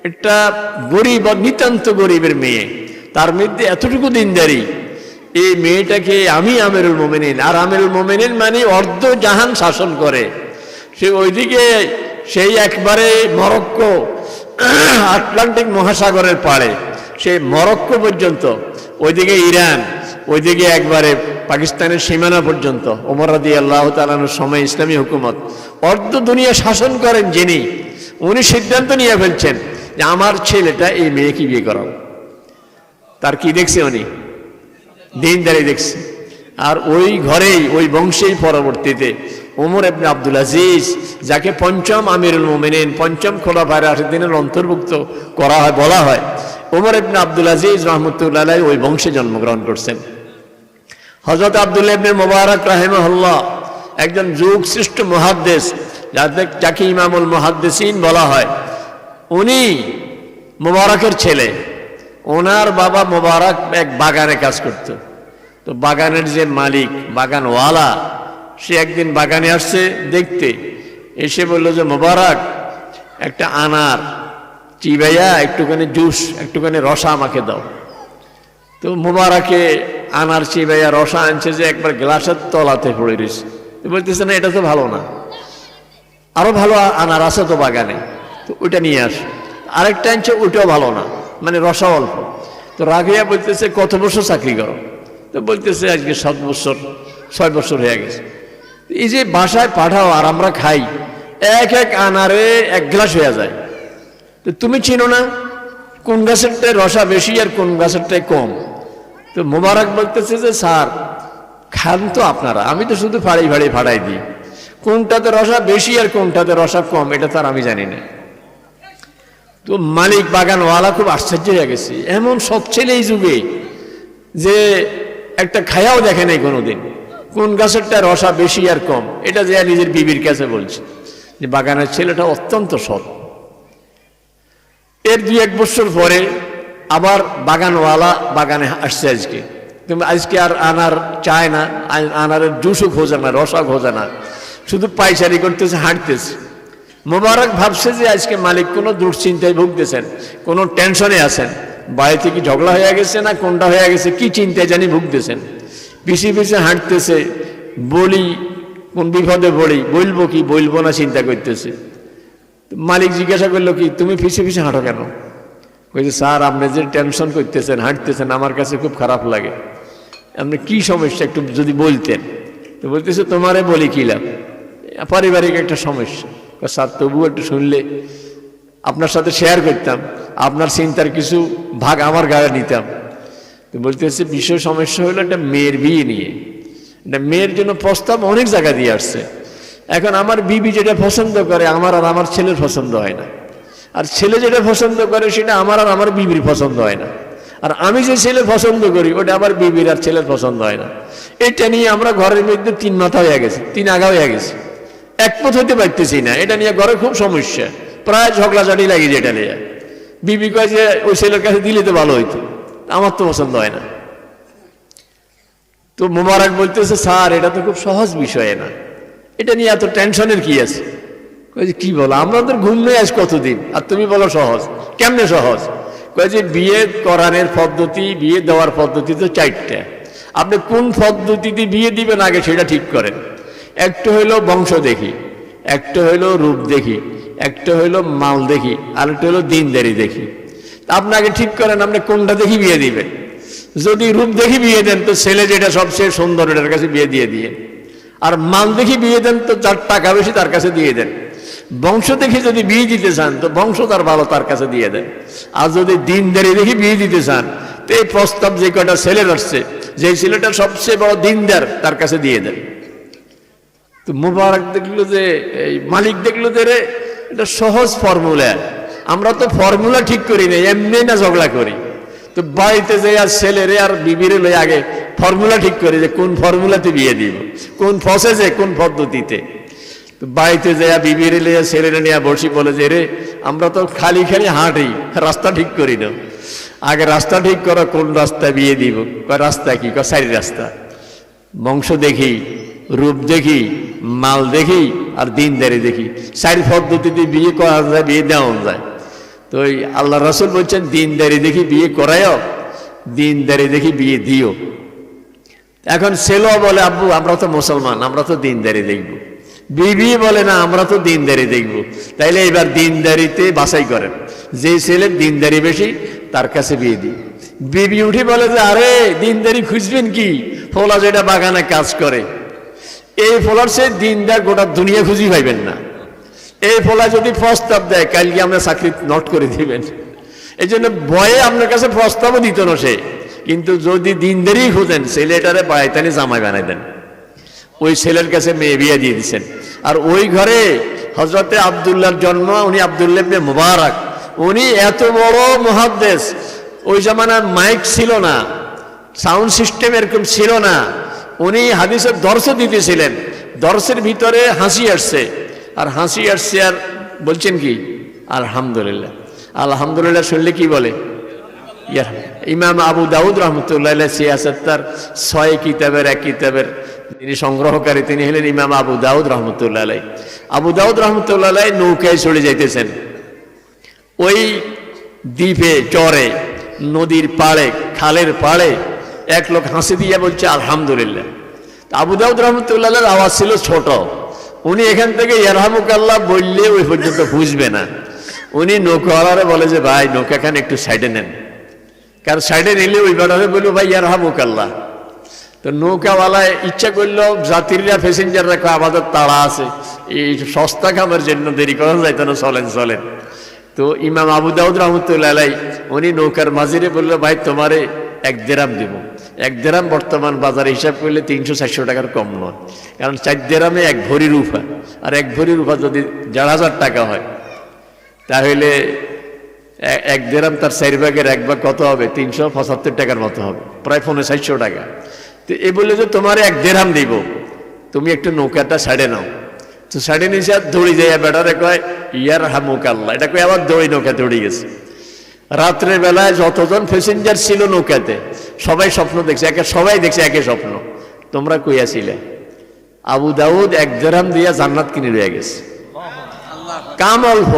একটা গরিব, নিতান্ত গরিবের মেয়ে, তার মধ্যে এতটুকু দিনদারি, এই মেয়েটাকে আমি আমিরুল মুমিনিন, আর আমিরুল মুমিনিন মানে অর্ধ জাহান শাসন করে, সে ওইদিকে সেই একবারে মরক্কো, আটলান্টিক মহাসাগরের পাড়ে, সেই মরক্কো পর্যন্ত, ওইদিকে ইরান, ওইদিকে একবারে পাকিস্তানের সীমানা পর্যন্ত ওমর রাদিয়াল্লাহু তাআলা আনহুর সময় ইসলামী হুকুমত, অর্ধ দুনিয়া শাসন করেন যিনি, উনি সিদ্ধান্ত নিয়ে ফেলছেন যে আমার ছেলেটা এই মেয়েকে বিয়ে করাবো। তার কি দেখছে উনি? দিনদারি দেখছে। আর ওই ঘরেই, ওই বংশেই পরবর্তীতে ওমর ইবনে আব্দুল আজিজ, যাকে পঞ্চম আমিরুল মুমিনিন, পঞ্চম খোলাফায়ে রাশিদিনের অন্তর্ভুক্ত করা হয়, বলা হয়, ওমর ইবনে আব্দুল আজিজ রাহমাতুল্লাহ আলাইহি ওই বংশে জন্মগ্রহণ করছেন। হযরত আব্দুল্লাহ ইবনে মুবারক রাহিমাহুল্লাহ একজন যুগ শ্রেষ্ঠ মুহাদ্দিস, যাকে ইমামুল মুহাদ্দিসিন বলা হয়, উনি মুবারকের ছেলে। ওনার বাবা মুবারক এক বাগানে কাজ করত, তো বাগানের যে মালিক, বাগানওয়ালা, সে একদিন বাগানে আসছে দেখতে, এসে বলল যে মুবারক একটা আনার চিবাইয়া একটুখানি জুস, একটুখানি রসা আমাকে দাও। তো মুবারকে আনার চিবাইয়া রসা আনছে যে একবার গ্লাসের তলাতে পড়ে রয়েছে। বলতেছে, না এটা তো ভালো না, আরো ভালো আনার আছে তো বাগানে, তো ওইটা নিয়ে আস। আরেকটা আনছে, ওইটাও ভালো না, মানে রসা অল্প। তো রাগিয়া বলতেছে, কত বছর চাকরি করো? তো বলতেছে, আজকে 7 বছর 6 বছর হয়ে গেছে। এই যে বাসায় পাঠাও আর আমরা খাই, এক এক আনারে 1 গ্লাস হয়ে যায়, তো তুমি চিনো না কোন গাছেরটায় রসা বেশি আর কোন গাছেরটায় কম? তো মোবারক বলতেছে যে, স্যার খান তো আপনারা, আমি তো শুধু ফাড়াই দিই। কোনটাতে রসা বেশি আর কোনটাতে রসা কম এটা তার আমি জানি না। তো মালিক বাগানওয়ালা খুব আশ্চর্য হয়ে গেছে, এমন সব ছেলে এই যুগে যে একটা খায়াও দেখে নাই কোনোদিন কোন গাছেরটা রসা বেশি আর কম। এটা যে নিজের বিবির কাছে বলছে যে বাগানের ছেলেটা অত্যন্ত সৎ। এর 2-1 বছর পরে আবার বাগানওয়ালা বাগানে আসছে আজকে, কিন্তু আজকে আর আনার চায় না, আনারের জুসও খোঁজে না, রসা খোঁজে না, শুধু পাইচারি করতেছে, হাঁটতেছে। মোবারক ভাবছে যে আজকে মালিক কোনো দুশ্চিন্তায় ভুগতেছেন, কোনো টেনশনে আছেন, বাড়িতে কি ঝগড়া হয়ে গেছে না কোনটা হয়ে গেছে, কি চিন্তায় জানি ভুগতেছেন। পিছিয়ে পিছিয়ে হাঁটতেছে, বলি কোন বিপদে পড়ি, বলবো কি বলবো না চিন্তা করতেছে। মালিক জিজ্ঞাসা করলো, কি তুমি পিছিয়ে পিছিয়ে হাঁটো কেন? বলছে, স্যার আপনি যে টেনশন করতেছেন, হাঁটতেছেন, আমার কাছে খুব খারাপ লাগে। আপনি কি সমস্যা একটু যদি বলতেন। তো বলতেছে, তোমারে বলি কি লাভ, পারিবারিক একটা সমস্যা। স্যার তবুও একটু শুনলে আপনার সাথে শেয়ার করতাম, আপনার চিন্তার কিছু ভাগ আমার গায়ে নিতাম। তো বলতেছে, বিষয় সমস্যা হলো একটা মেয়ের বিয়ে নিয়ে, একটা মেয়ের জন্য প্রস্তাব অনেক জায়গা দিয়ে আসছে। এখন আমার বিবি যেটা পছন্দ করে আমার আর আমার ছেলের পছন্দ হয় না, আর ছেলে যেটা পছন্দ করে সেটা আমার আর আমার বিবির পছন্দ হয় না, আর আমি যে ছেলে পছন্দ করি ওটা আমার বিবির আর ছেলের পছন্দ হয় না। এটা নিয়ে আমরা ঘরের মধ্যে 3 মাথা হয়ে গেছে, 3 আগা হয়ে গেছে, একমত হতে পারতেছি না। এটা নিয়ে ঘরে খুব সমস্যা, প্রায় ঝগড়াঝাটি লাগিয়েছে এটা নিয়ে। বিবি কয় যে ওই ছেলের কাছে দিলে তো ভালো হইতো, আমার তো পছন্দ হয় না। তো মোবারক বলতেছে, স্যার এটা তো খুব সহজ বিষয় না, এটা নিয়ে এত টেনশনের কি আছে? কি বলো, আমাদের ঘুম নেই আজ কতদিন, আর তুমি বলো সহজ। কেমনে সহজ? কয়ে যে বিয়ে করানোর পদ্ধতি, বিয়ে দেওয়ার পদ্ধতি তো 4টা। আপনি কোন পদ্ধতিতে বিয়ে দিবেন আগে সেটা ঠিক করেন। একটা হইলো বংশ দেখি, একটা হইলো রূপ দেখি, একটা হইলো মাল দেখি, আর একটা হইলো দিনদারি দেখি। আপনাকে ঠিক করেন আপনি কোনটা দেখি বিয়ে দিবেন। যদি রূপ দেখি বিয়ে দেন তো ছেলে যেটা সবচেয়ে সুন্দর এটার কাছে বিয়ে দিয়ে, আর মাল দেখি বিয়ে দেন তো যার টাকা বেশি তার কাছে দিয়ে দেন। বংশ দেখি যদি বিয়ে দিতে চান তো বংশ তার ভালো, তার কাছে দিয়ে দেন। আর যদি দিনদারি দেখি বিয়ে দিতে চান তো এই প্রস্তাব যে কটা ছেলের আসছে, যে ছেলেটা সবচেয়ে বড় দিনদার তার কাছে দিয়ে দেন। তো মোবারক দেখলো যে, এই মালিক দেখলো যে রে এটা সহজ ফর্মুলা, আমরা তো ফর্মুলা ঠিক করি না, এমনি না ঝগড়া করি। তো বাড়িতে যে আর ছেলেরে আর বিবিরে লই আগে ফর্মুলা ঠিক করি যে কোন ফর্মুলাতে বিয়ে দিব, কোন প্রসেসে, কোন পদ্ধতিতে। তো বাড়িতে যায় বিবিরে লিয়া ছেলেরে নিয়ে বসি, বলে যে রে আমরা তো খালি খালি হাঁটি, রাস্তা ঠিক করি না, আগে রাস্তা ঠিক করো, কোন রাস্তায় বিয়ে দিব। রাস্তা কি? 4 রাস্তা। বংশ দেখি, রূপ দেখি, মাল দেখি, আর দিনদারি দেখি। 4 পদ্ধতিতে বিয়ে করা যায়, বিয়ে দেওয়া যায়। তো ওই আল্লাহ রাসূল বলছেন, দিনদারি দেখি বিয়ে করায়ও, দিনদারি দেখি বিয়ে দিও। এখন ছেলেও বলে, আব্বু আমরা তো মুসলমান, আমরা তো দিনদারি দেখবো। বিবি বলে, না আমরা তো দিনদারি দেখবো। তাইলে এবার দিনদারিতে বাছাই করেন, যে ছেলের দিনদারি বেশি তার কাছে বিয়ে দিই। বিবি উঠে বলে যে, আরে দিনদারি খুঁজবেন কি, ফোলা যেটা বাগানে কাজ করে, এই ফোলার সে দিনদার গোটা দুনিয়া খুঁজি পাইবেন না। এই ফোলা যদি প্রস্তাব দেয় কালকে আমরা চাকরি নট করে দিবেন। এই জন্য ভয়ে আপনার কাছে প্রস্তাবও দিত না সে। কিন্তু যদি দিনদারি খুঁজেন, ছেলেটারে বাড়িতে জামাই বানাই দেন। ওই ছেলের কাছে মেয়ে বিয়ে দিয়ে দিচ্ছেন। আর ওই ঘরে হযরতে আব্দুল্লাহর জন্ম, উনি আব্দুল্লাহ ইবনে মুবারক, উনি এত বড় মুহাদ্দিস। ওই জামানার মাইক ছিল না, সাউন্ড সিস্টেম এরকম ছিল না, উনি হাদিসের দর্শ দিতেছিলেন। দর্শের ভিতরে হাসি আসছে, আর হাসি আসছে, আর বলছেন কি আলহামদুলিল্লাহ। আলহামদুলিল্লাহ শুনলে কি বলে? ইমাম আবু দাউদ রহমতুল্লাহ আলাইহি সিয়াসাত, তার 6 কিতাবের 1 কিতাবের তিনি সংগ্রহকারী, তিনি হলেন ইমাম আবু দাউদ রহমতুল্লাহ আলাইহি। আবু দাউদ রহমতুল্লাহ আলাইহি নৌকায় চড়ে যাইতেছেন ওই দ্বীপে, চরে, নদীর পাড়ে, খালের পাড়ে। এক লোক হাসি দিয়ে বলছে আলহামদুলিল্লাহ। আবু দাউদ রহমতুল্লাহ আলাইহির আওয়াজ ছিল ছোট, উনি এখান থেকে ইয়ারহামুকাল্লাহ বললে ওই পর্যন্ত বুঝবে না। উনি নৌকাওয়ালারে বলে যে, ভাই নৌকাখান একটু সাইডে নেন, কারণ সাইডে নিলে ওই বেড়ারে বলবো ভাই ইয়ারহামুকাল্লাহ। তো নৌকাওয়ালায় ইচ্ছা করলো, যাত্রীরা প্যাসেঞ্জাররা আমাদের তাড়া আছে, এই সস্তা কামের জন্য দেরি করা যাইতো না, চলেন চলেন। তো ইমাম আবু দাউদ রহমতুল্লাহ আলাইহি উনি নৌকার মাঝিরে বললো, ভাই তোমারে 1 দিরহাম দিব। 1 দেরাম বর্তমান বাজারে হিসাব করলে 300-400 টাকার কম নয়, কারণ 4 দেরামে 1 ভরি রূপা, আর 1 ভরি রূপা যদি 1,500 টাকা হয় তাহলে 1 দেরাম তার 4 ভাগের 1 ভাগ কত হবে? 375 টাকার মতো হবে, প্রায় 450 টাকা। তো এই বলে যে তোমার 1 দেরাম দিব, তুমি একটু নৌকাটা ছাড়ে নাও। তো ছাড়ে নিয়েছে আর দৌড়ি যায়, বেটারে কয় ইয়ার হামুক আল্লাহ, এটা কয় আবার দৌড়ি নৌকা দৌড়ে গেছে। রাত্রের বেলায় যতজন প্যাসেঞ্জার ছিল নৌকাতে সবাই স্বপ্ন দেখছে, সবাই দেখছে একই স্বপ্ন। তোমরা কইয়া ছিলে? আবু দাউদ 1 দেরহাম দিয়া জান্নাত কিনে লইয়া গেছে। কাম অল্প,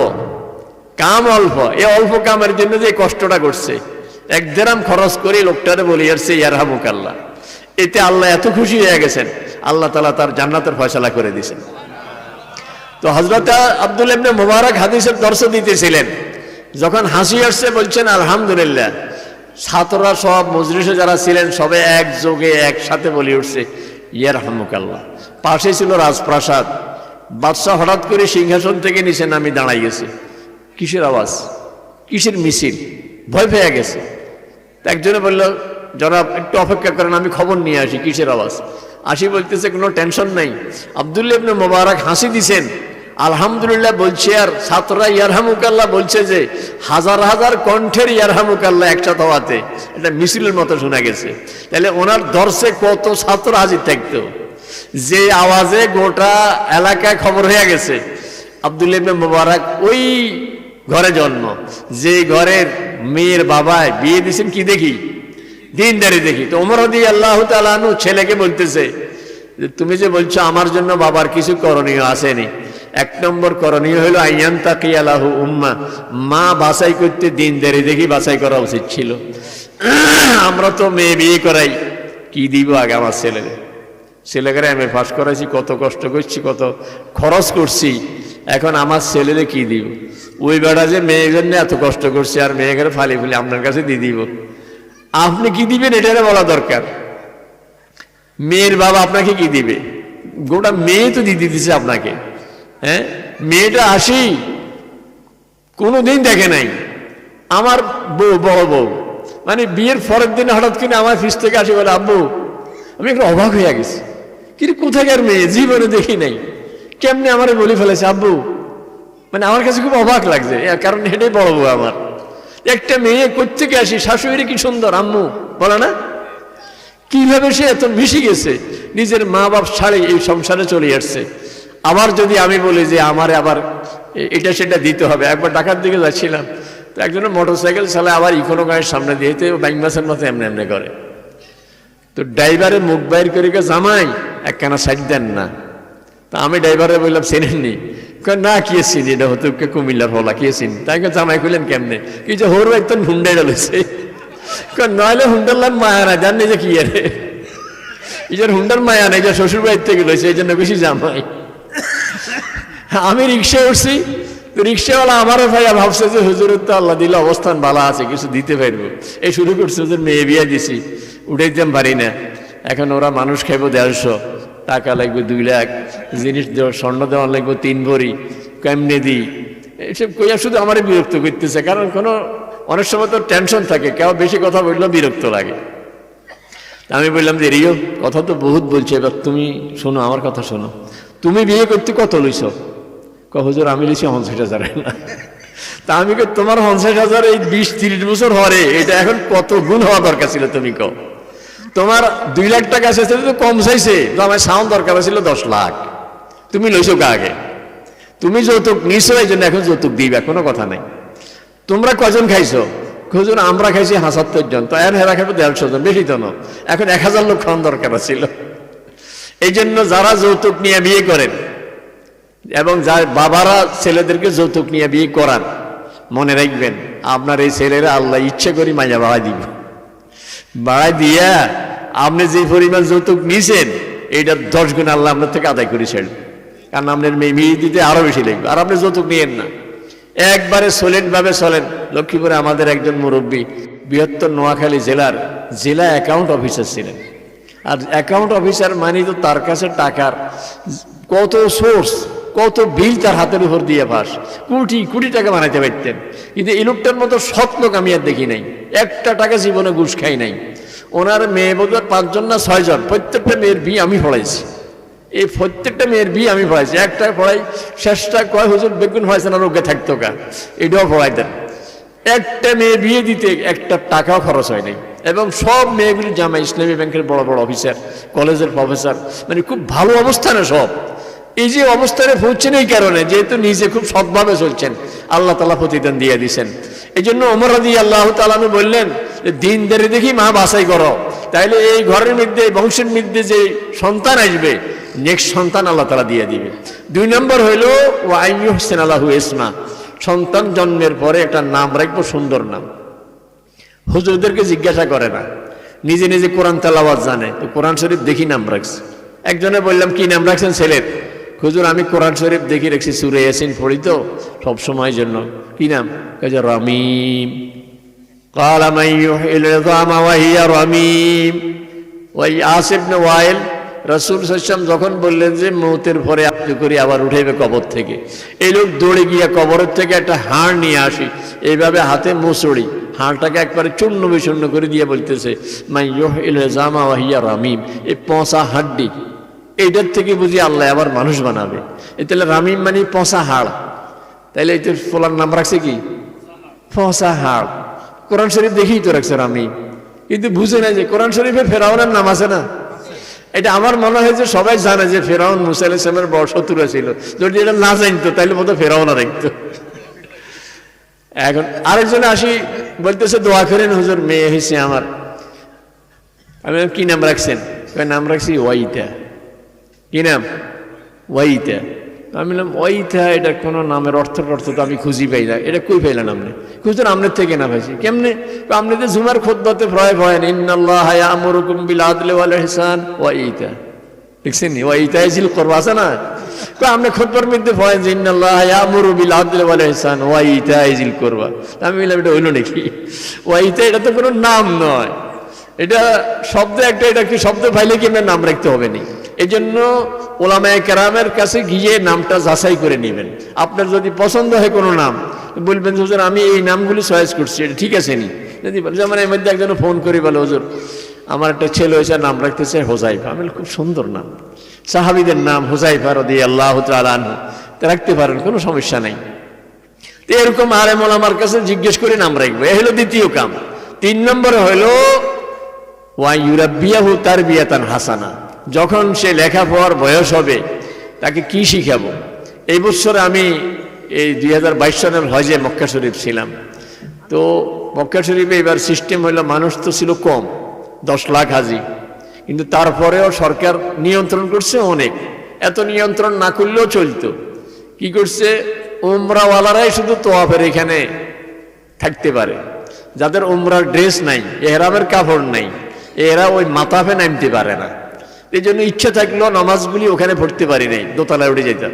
কাম অল্প, এই অল্প কামের জন্য যে কষ্টটা করছে, 1 দেরহাম খরচ করে লোকটারে বলে আসছে ইয়ার হামুক আল্লাহ। এতে আল্লাহ এত খুশি হয়ে গেছেন, আল্লাহ তাআলা তার জান্নাতের ফয়সালা করে দিয়েছেন। তো হযরত আব্দুল্লাহ ইবনে মুবারক হাদিসের দর্শ দিতেছিলেন, যখন হাসি আসছে বলছেন আলহামদুলিল্লাহ। ছাত্ররা সব মজলিসে যারা ছিলেন সবে একযোগে একসাথে বলে উঠছে ইয়ারহামুকাল্লাহ। পাশে ছিল রাজপ্রাসাদ, বাদশাহ হঠাৎ করে সিংহাসন থেকে নিচে নামি দাঁড়াই গেছে। কিসের আওয়াজ, কিসের মিছিল? ভয় পেয়ে গেছে। একজনে বলল জনাব একটু অপেক্ষা করেন, আমি খবর নিয়ে আসি কিসের আওয়াজ। আসি বলতেছে কোনো টেনশন নাই, আব্দুল্লাহ ইবনে মুবারক হাসি দিছেন আলহামদুলিল্লাহ বলছে, আর ছাত্ররা ইয়ারহামুকাল্লাহ বলছে যে হাজার হাজার কণ্ঠের ইয়ারহামুকাল্লাহ একসাথে হওয়াতে এটা মিছিলের মতো শোনা গেছে। তাহলে ওনার দর্শে কত ছাত্র হাজির থাকতো, যে আওয়াজে গোটা এলাকায় খবর হয়ে গেছে। আব্দুল্লাহ ইবনে মুবারক ওই ঘরে জন্ম, যে ঘরের মেয়ের বাবায় বিয়ে দিয়েছেন কি দেখি, দিনদারি দেখি। তো ওমর রাদিয়াল্লাহু তাআলা আনহু ছেলেকে বলতেছে যে তুমি যে বলছো আমার জন্য বাবার কিছু করণীয় আসেনি, 1 নম্বর করণীয় হলো আইয়ান তাকিয়ালাহু উম্মা, মা বাছাই করতে দিনদারি দেখি বাছাই করা উচিত ছিল। আমরা তো মেয়ে বিয়ে করাই, কি দিব আগে আমার ছেলেকে আমি পাস করাইছি, কত কষ্ট করছি, কত খরচ করছি, এখন আমার ছেলেরে কি দিব? ওই বেড়া যে মেয়ের জন্য এত কষ্ট করছে আর মেয়েকে ফালি ফুলি আপনার কাছে দিয়ে দিব, আপনি কি দিবেন এটারে বলা দরকার। মেয়ের বাবা আপনাকে কি দিবে? গোটা মেয়ে তো দিতে দিছে আপনাকে। হ্যাঁ, মেয়েটা আসি কোনোদিন দেখে নাই। আমার বউ, বড় বউ, মানে বিয়ের পরের দিনে হঠাৎ কিনে আমার ফিস থেকে আসি বলে আব্বু আমি একটু অবাক হয়ে গেছি, কিন্তু কোথাকার মেয়ে, জীবনে দেখি নাই, কেমনে আমার বলে ফেলেছে আব্বু। মানে আমার কাছে খুব অবাক লাগছে, কারণ হেঁটেই বড় বউ আমার। একটা মেয়ে কোত্থেকে আসি, শাশুড়ি কি সুন্দর, আম্মু বলে না, কিভাবে সে এত মিশে গেছে, নিজের মা বাপ ছাড়ে এই সংসারে চলে আসছে। আবার যদি আমি বলি যে আমারে আবার এটা সেটা দিতে হবে। একবার ঢাকার দিকে যাচ্ছিলাম, তো একজনের মোটরসাইকেল চালায় আবার ইকোনো গাড়ির সামনে দিয়ে বাইংবাসের মতো এমনি এমনি করে। তো ড্রাইভারের মুখ বাইর করে জামাই একখানা সাইড দেন না। তা আমি ড্রাইভারে বললাম চেনেননি? না কে চিনি, এটা হতো কুমিল্লার হলা, কে চিনি? তাই জামাই কইলেন কেমনে? কি যে হোর একদম হুন্ডাই ডালেছে, নইলে হুন্ডার মায়া না, জাননি যে কি আরে ইজার হুন্ডার মায়া নাই, যে শ্বশুর বাড়ির থেকে লইছে, এই জন্য বেশি জামাই। আমি রিক্সায় উঠছি, তো রিক্সাওয়ালা আমারও ভাইয়া ভাবছে যে হুজুরের তো আল্লাহ দিলে অবস্থান ভালো আছে, কিছু দিতে পারবো। এই শুরু করছে হুজুর মেয়ে বিয়ে দিছি, উঠাইতাম পারি না, এখন ওরা মানুষ খাইবো 150, টাকা লাগবে 2 লাখ, জিনিস স্বর্ণ দেওয়ার লাগবে 3 ভরি, কেমনে দিই, এইসব কইয়া শুধু আমারই বিরক্ত করতেছে। কারণ কোনো অনেক সময় তো টেনশন থাকে, কেউ বেশি কথা বললেও বিরক্ত লাগে। আমি বললাম যে রিও কথা তো বহুত বলছে, এবার তুমি শোনো, আমার কথা শোনো, তুমি বিয়ে করতে কত লইছ? হুজুর আমি লিছি 50,000। না, তা আমি তোমার 50,000 এই 20-30 বছর হরে, এটা এখন কত গুণ হওয়া দরকার ছিল তুমি কও। তোমার 2 লাখ টাকা এসেছে তো কম চাইছে, তো আমার সাউন্ড দরকার ছিল 10 লাখ, তুমি লইছো কাকে? তুমি যৌতুক নিছো, এই জন্য এখন যৌতুক দিবা, কোনো কথা নাই। তোমরা কজন খাইছো? হুজুর আমরা খাইছি 70 জন, তো এর হেরা খাইবো 150 জন, বেশি তো না, এখন 1000 লোক খাওয়ান দরকার ছিল। এই জন্য যারা যৌতুক নিয়ে বিয়ে করেন এবং যার বাবারা ছেলেদেরকে যৌতুক নিয়ে বিয়ে করান, মনে রাখবেন আপনার এই ছেলেরা আল্লাহ ইচ্ছে করি মাইয়া বাড়াই দিব, বাড়াই দিয়া আপনি যে পরিমাণ যৌতুক নিছেন এইটা 10 গুণ আল্লাহ আপনার থেকে আদায় করেছেন। কারণ আপনার মেয়ে দিতে আরো বেশি লাগবে, আর আপনি যৌতুক নিয়েন না, একবারে সলিড ভাবে চলেন। লক্ষ্মীপুরে আমাদের একজন মুরব্বী বৃহত্তর নোয়াখালী জেলার জেলা অ্যাকাউন্ট অফিসার ছিলেন। আর অ্যাকাউন্ট অফিসার মানে তো তার কাছে টাকার কত সোর্স, কত বিল তার হাতের উপর দিয়ে ফাঁস, কোটি কোটি টাকা বানাইতে পারতেন। কিন্তু এই লোকটার মতো সৎ লোক আমি আর দেখি নাই, একটা টাকা জীবনে ঘুষ খাই নাই। ওনার মেয়ে বোধহয় 5 জন না 6 জন, প্রত্যেকটা মেয়ের বিয়ে আমি পড়াইছি। এই প্রত্যেকটা মেয়ের বিয়ে আমি পড়াইছি। একটা পড়াই, শেষটা কয় হুজুর বেগুন হয়েছে না, রোগে থাকতো কা, এটাও পড়াই দেন। একটা মেয়ে বিয়ে দিতে একটা টাকাও খরচ হয় নাই। এবং সব মেয়েগুলি জামা ইসলামী ব্যাংকের বড় বড় অফিসার, কলেজের প্রফেসর, মানে খুব ভালো অবস্থানে সব। এই যে অবস্থানে পৌঁছেন এই কারণে, যেহেতু নিজে খুব সৎভাবে চলছেন, আল্লাহ তাআলা প্রতিদান দিয়ে দিয়েছেন। এই জন্য ওমর রাদিয়াল্লাহু তাআলা বললেন যে দিনদারি দেখি মা বাছাই করো, তাইলে এই ঘরের মধ্যে, বংশের মধ্যে যে সন্তান আসবে, নেক্সট সন্তান আল্লাহ তাআলা দিয়ে দিবে। 2 নম্বর হইল ওয়া আইয়ুহসিন আলাহু ইসমা, সন্তান জন্মের পরে একটা নাম রাখবো, সুন্দর নাম। হুজুরদেরকে জিজ্ঞাসা করে না, নিজে নিজে কোরআন তেলাওয়াত জানে, তো কোরআন শরীফ দেখি নাম রাখছে। একজনে বললাম কি নাম রাখছেন ছেলের? হুজুর আমি কোরআন শরীফ দেখি রাখছি, সূরা ইয়াসিন পড়ি তো সব সময়ের জন্য। কি নাম? কইছে রামিম। ক্বালা মান ইউহিল ইযামা ওয়া হিয়া রামিম। ওই আসিফ ইবনে ওয়াইল রাসূল সাল্লাল্লাহু আলাইহি ওয়াসাল্লাম যখন বললেন যে মওতের পরে আপনি করে আবার উঠাইবে কবর থেকে, এই লোক দৌড়ে গিয়া কবরের থেকে একটা হাড় নিয়ে আসি, এইভাবে হাতে মুসড়ি হাড়টাকে একবারে চূর্ণ বিচূর্ণ করে দিয়ে বলতেছে মান ইউহিল ইযামা ওয়া হিয়া রামিম। এই পচা হাড্ডি, এইটার থেকে বুঝি আল্লাহ আবার মানুষ বানাবে। এই তাহলে রামিম মানে পচা হাড়, তাইলে এই তো ফলার নাম রাখছে কি? পচা হাড়। কোরআন শরীফ দেখেই তো রাখছে রামিম, কিন্তু বুঝে না যে কোরআন শরীফে ফেরাউনের নাম আছে না। এটা আমার মনে হয় যে সবাই জানে যে ফেরাউন মুসা আলাইহিস সালামের বড় শত্রু ছিল। যদি এটা না জানতো তাইলে বোধহয় ফেরাউন রাখতো। এখন আরেকজনে আসি বলতেছে দোয়া করেন হুজুর, মেয়ে হয়েছে আমার। আমি কি নাম রাখছেন? নাম রাখছি ওয়াইতা। কি নাম? ওয়াইতা। আমি বললাম ওয়াইতা, এটা কোনো নামের অর্থ তো আমি খুঁজি পাই না। এটা কই পাইলেন আপনি? খুঁজুন আপনার থেকে না পাইছি। কেমনে? আপনি তো জুমার খুতবাতে প্রায় পড়েন ইন্নাল্লাহা ইয়া'মুরুকুম বিল আদলি ওয়াল ইহসান ওয়াইতা, দেখছেন নি? ওয়াইতা জিল কুরবা আছে না, আপনি খুতবার মধ্যে পড়েন যে ইন্নাল্লাহা ইয়া'মুরু বিল আদলি ওয়াল ইহসান ওয়াইতা জিল কুরবা। আমি বললাম এটা হইল নাকি? ওয়াইতা এটা তো কোনো নাম নয়, এটা শব্দ একটা। এটা কি শব্দ পাইলে কি নাম রাখতে হবে না? এই জন্য ওলামায়ে কেরামের কাছে গিয়ে নামটা যাচাই করে নেবেন। আপনার যদি পছন্দ হয় কোনো নাম, বলবেন হুজুর আমি এই নামগুলি চয়েস করছি, এটা ঠিক আছে নি? যদি যেমন এর মধ্যে একজন ফোন করে বলে হুজুর আমার একটা ছেলে হয়েছে, নাম রাখতেছে হোজাইফা। আমি খুব সুন্দর নাম, সাহাবীদের নাম হুজাইফা রাদিয়াল্লাহু তাআলা আনহু, রাখতে পারেন, কোনো সমস্যা নাই। তো এরকম আলেম ওলামার কাছে জিজ্ঞেস করে নাম রাখবে, এ হলো দ্বিতীয় কাম। 3 নম্বরে হলো ওয়া ইউরাব্বিয়াহু তারবিয়াতান হাসানা, যখন সে লেখাপড়ার বয়স হবে তাকে কি শিখাবো। এই বছর আমি এই 2022 সালের হজে মক্কা শরীফ ছিলাম। তো মক্কা শরীফে এবার সিস্টেম হইলো, মানুষ তো ছিল কম, 10 লাখ হাজি, কিন্তু তারপরেও সরকার নিয়ন্ত্রণ করছে অনেক। এত নিয়ন্ত্রণ না করলেও চলতো। কি করছে, উমরাওয়ালারাই শুধু তোয়াফের এখানে থাকতে পারে। যাদের উমরার ড্রেস নাই, এহরামের কাপড় নাই, এরা ওই মাতাফে নামতে পারে না। এই জন্য ইচ্ছা থাকলেও নামাজগুলি ওখানে পড়তে পারি নাই, দোতলায় উঠে যেতাম।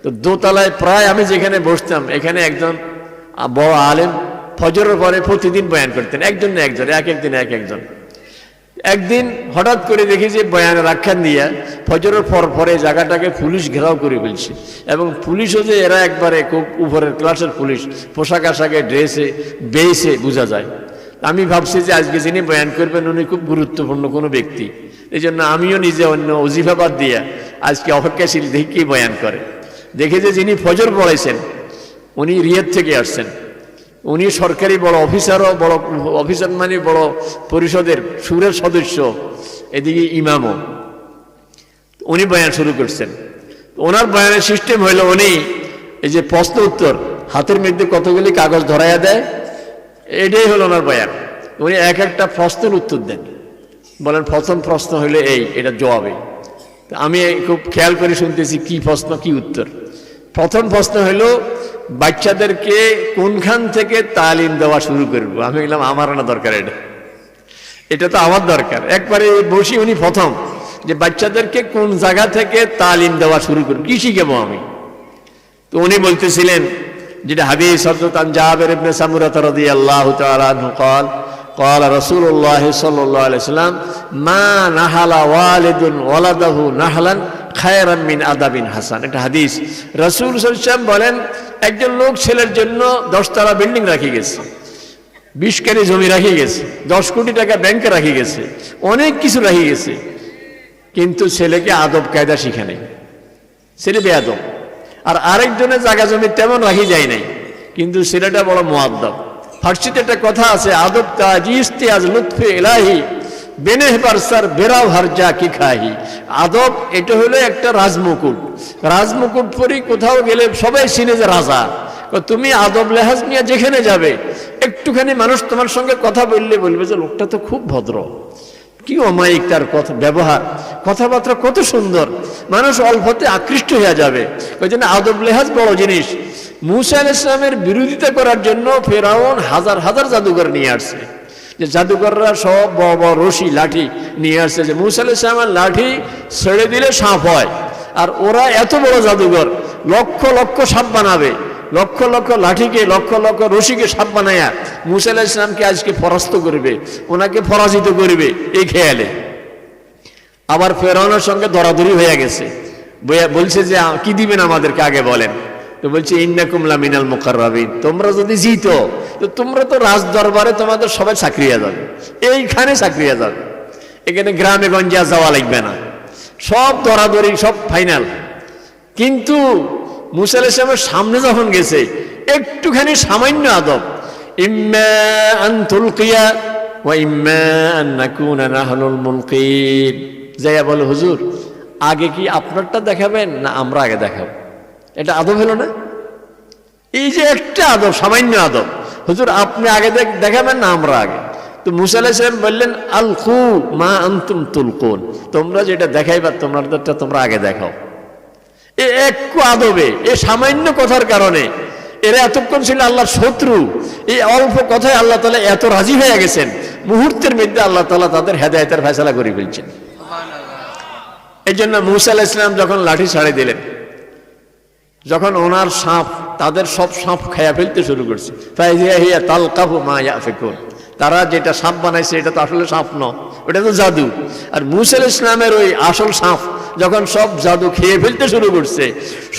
তো দোতলায় প্রায় আমি যেখানে বসতাম, এখানে একজন বড় আলেম ফজরের পরে প্রতিদিন বয়ান করতেন, একজন না একজন, এক একদিন এক একজন। একদিন হঠাৎ করে দেখি যে বয়ানের আখ্যান দিয়া ফজরের পরে জায়গাটাকে পুলিশ ঘেরাও করে ফেলছে। এবং পুলিশও যে এরা একবারে খুব উপরের ক্লাসের পুলিশ, পোশাক আশাকে, ড্রেসে, বেসে বোঝা যায়। আমি ভাবছি যে আজকে যিনি বয়ান করবেন উনি খুব গুরুত্বপূর্ণ কোনো ব্যক্তি। এই জন্য আমিও নিজে অন্য ওজিফা বাদ দিয়া আজকে অপেক্ষাশীল দেখি কি বয়ান করে। দেখে যে যিনি ফজর পড়াইছেন উনি রিয়াদ থেকে আসছেন, উনি সরকারি বড় অফিসারও, বড় অফিসার মানে বড় পরিষদের সুরের সদস্য, এদিকে ইমামও। উনি বয়ান শুরু করছেন। ওনার বয়ানের সিস্টেম হইল, উনি এই যে প্রশ্ন উত্তর হাতের মধ্যে কতগুলি কাগজ ধরাইয়া দেয়, এটাই হলো ওনার বয়ান। উনি এক একটা প্রশ্নের উত্তর দেন, বলেন প্রথম প্রশ্ন হইলে এই, এটা জবাবে। আমি খুব খেয়াল করে শুনতেছি কি প্রশ্ন কি উত্তর। প্রথম প্রশ্ন হইল বাচ্চাদেরকে কোনখান থেকে তালিম দেওয়া শুরু করবো। আমি বললাম আমার না দরকার, এটা তো আমার দরকার। একবারে বসি উনি প্রথম যে বাচ্চাদেরকে কোন জায়গা থেকে তালিম দেওয়া শুরু করবো, কি শিখাবো আমি। তো উনি বলতেছিলেন যেটা হাদিস হযরত জাবের ইবনে সামুরা রাদিয়াল্লাহু তাআলা আনহু قال قال رسول الله صلى الله عليه وسلم ما نحل والد ولده نحلا خيرا من ادب حسن। এটা হাদিস। রাসূল সাল্লাল্লাহু আলাইহি ওয়াসাল্লাম বলেন একজন লোক ছেলের জন্য 10 তলা বিল্ডিং রাখি গেছে। 20 কানি জমি রাখি গেছে, 10 কোটি টাকা ব্যাংকে রাখি গেছে, অনেক কিছু রাখি গেছে, কিন্তু ছেলেকে আদব কায়দা শিখে নেই, ছেলে বেয়াদব। আর আরেকজনের জায়গা জমি তেমন রাখি যায় নাই, কিন্তু ছেলেটা বড় মুআদ্দাব। ফার্সিতে একটা কথা আছে, আদব তাজ ইস্তিয়াজ লুৎফে ইলাহি বেনেহ বারসার বেরাও হারজা কি খাহি। আদব এটা হলো একটা রাজমুকুট, রাজমুকুট পরি কোথাও গেলে সবাই চিনে যে রাজা। তুমি আদব লেহাজ নিয়ে যেখানে যাবে, একটুখানি মানুষ তোমার সঙ্গে কথা বললে বলবে যে লোকটা তো খুব ভদ্র, কি অমায়িক তার কথা, ব্যবহার, কথাবার্তা কত সুন্দর, মানুষ অল্পতে আকৃষ্ট হয়ে যাবে। ওই জন্য আদব লেহাজ বড় জিনিস। মূসা আলাইহিস সালামের বিরোধিতা করার জন্য ফেরাউন হাজার হাজার জাদুঘর নিয়ে আসছে, যে জাদুঘররা সব বড় বড় রশি লাঠি নিয়ে আসছে, যে মূসা আলাইহিস সালামের লাঠি ছেড়ে দিলে সাপ হয়। আর ওরা এত বড় জাদুঘর, লক্ষ লক্ষ সাপ বানাবে, লক্ষ লক্ষ লাঠিকে লক্ষ লক্ষ রশিকে সাপ বানায়া মূসা আলাইহিস সালামকে আজকে পরাস্ত করবে, ওনাকে পরাজিত করবে এই খেয়ালে। আবার ফেরাউনের সঙ্গে দরাদরি হয়ে গেছে, বলছে যে কি দিবেন আমাদেরকে আগে বলেন। তো বলছে ইন্নাকুম লামিনাল মুকাররাবিন, তোমরা যদি জিতো তো তোমরা তো রাজ দরবারে তোমাদের সবাই চাকরিয়া যাবে, এইখানে চাকরিয়া যাবে, এখানে গ্রামে গঞ্জে যাওয়া লাগবে না, সব দরাদরি সব ফাইনাল। কিন্তু মূসা আলাইহিস সালামের সামনে যখন গেছে, একটুখানি সামান্য আদব, ইম্মা আন তুলকিয়া ওয়া ইম্মা আন নাকুনা নাহনুল মুলকিন, যাইয়া বলে হুজুর আগে কি আপনারটা দেখাবেন না আমরা আগে দেখাবো? এটা আদব হলো না? এই যে একটা আদব, সামান্য আদব, হুজুর আপনি আগে দেখাবেন না আমরা আগে? তো মূসা আলাইহিস সালাম বললেন আলকু মা আনতুম তুলকুন, তোমরা যেটা দেখাইবা তোমাদেরটা তোমরা আগে দেখাও। এ একটু আদবে, এ সামান্য কথার কারণে এরা এতক্ষণ ছিল আল্লাহর শত্রু, এই অল্প কথায় আল্লাহ তাআলা এত রাজি হয়ে গেছেন, মুহূর্তের মধ্যে আল্লাহ তাআলা তাদের হেদায়েতের ফয়সালা করে ফেলছেন। এই জন্য মূসা আলাইহিস সালাম যখন লাঠি ছাড়ে দিলেন, যখন ওনার সাপ তাদের সব সাপ খাইয়া ফেলতে শুরু করছে, ফাইযা হিয়া তালকাফু মা ইয়াফিকুন, তারা যেটা সাপ বানাইছে এটা তো আসলে সাপ নয়, ওটা তো জাদু। আর মূসা আলাইহিস সালামের ওই আসল সাপ যখন সব জাদু খেয়ে ফেলতে শুরু করছে,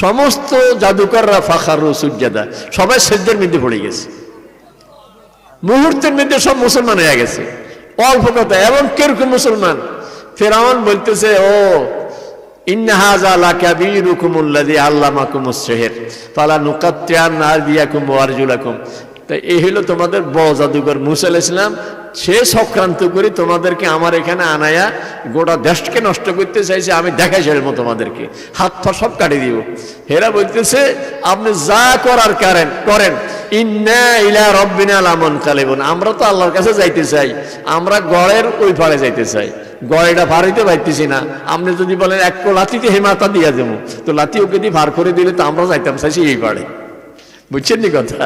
সমস্ত জাদুকররা ফাখারু সুজদা, সবাই সিজদার মধ্যে পড়ে গেছে, মুহূর্তের মধ্যে সব মুসলমান হয়ে গেছে, অল্প কথা। এবং কিরকম মুসলমান? ফেরাউন বলতেছে ও ইন্না হাযা লাকাবীরুকুমুল্লাযী আল্লামাকুমুস সিহর ফালানুকাত্তিআন্না আইদিয়াকুম ওয়া আরজুলাকুম। তাই এই হলো তোমাদের বড় জাদুঘর মূসা আলাইহিস সালাম, সে চক্রান্ত করে তোমাদেরকে আমার এখানে আনায়া গোটা দেশকে নষ্ট করতে চাইছে, আমি দেখাই ছেড়েবো তোমাদেরকে, হাত পা সব কাটিয়ে দিব। হেরা বলতেছে আপনি যা করার করেন, ইন্না ইলা রাব্বিনা লামুনকালিবুন, আমরা তো আল্লাহর কাছে যাইতে চাই, আমরা গড়ের ওই পাড়ে যাইতে চাই, গড়েটা পাড়িতে পাইতেছি না। আপনি যদি বলেন এক লাঠিতে হেমাতা দিয়া দেবো, তো লাঠি ওকে দিয়ে ভার করে দিলে তো আমরা যাইতাম চাইছি এই পাড়ে। বুঝছেন নি কথা?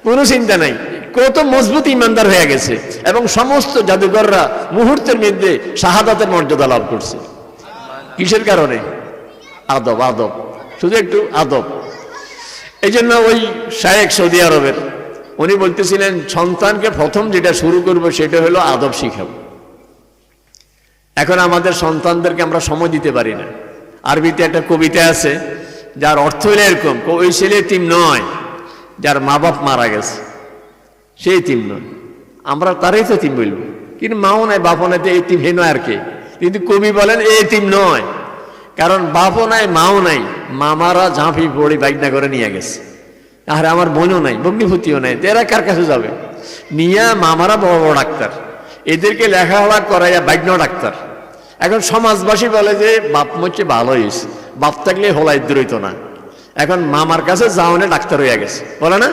কোনো চিন্তা নাই, কত মজবুত ইমানদার হয়ে গেছে, এবং সমস্ত জাদুঘররা মুহূর্তের মধ্যে শাহাদাতের মর্যাদা লাভ করছে। কিসের কারণে? আদব, আদব, শুধু একটু আদব। এই জন্য ওই শায়েখ সৌদি আরবের, উনি বলতেছিলেন সন্তানকে প্রথম যেটা শুরু করবো সেটা হলো আদব শিখাবো। এখন আমাদের সন্তানদেরকে আমরা সময় দিতে পারি না। আরবিতে একটা কবিতা আছে যার অর্থ হলো এরকম, ওই ছেলে এতিম নয় যার মা বাপ মারা গেছে, সেই এতিম নয়, আমরা তারই তো এতিম বলবো, কিন্তু মাও নাই বাপও নাই, তো এতিম হে নয় আর কে। কিন্তু কবি বলেন এ এতিম নয়, কারণ বাপও নাই মাও নাই, মামারা ঝাঁপি পড়ি বাইকনা করে নিয়ে গেছে। আর আমার বোনও নাই, ভগ্নিপতিও নাই, এরা কার কাছে যাবে? নিয়া মামারা বড় বড় ডাক্তার, এদেরকে লেখাপড়া করাইয়া বাইকনা ডাক্তার। এখন সমাজবাসী বলে যে বাপ মচ্ছে ভালো হয়েছে, বাপ থাকলে হোলাই দূরইত না, এখন মামার কাছে যাওয়ানে ডাক্তার হয়ে গেছে, বলে না?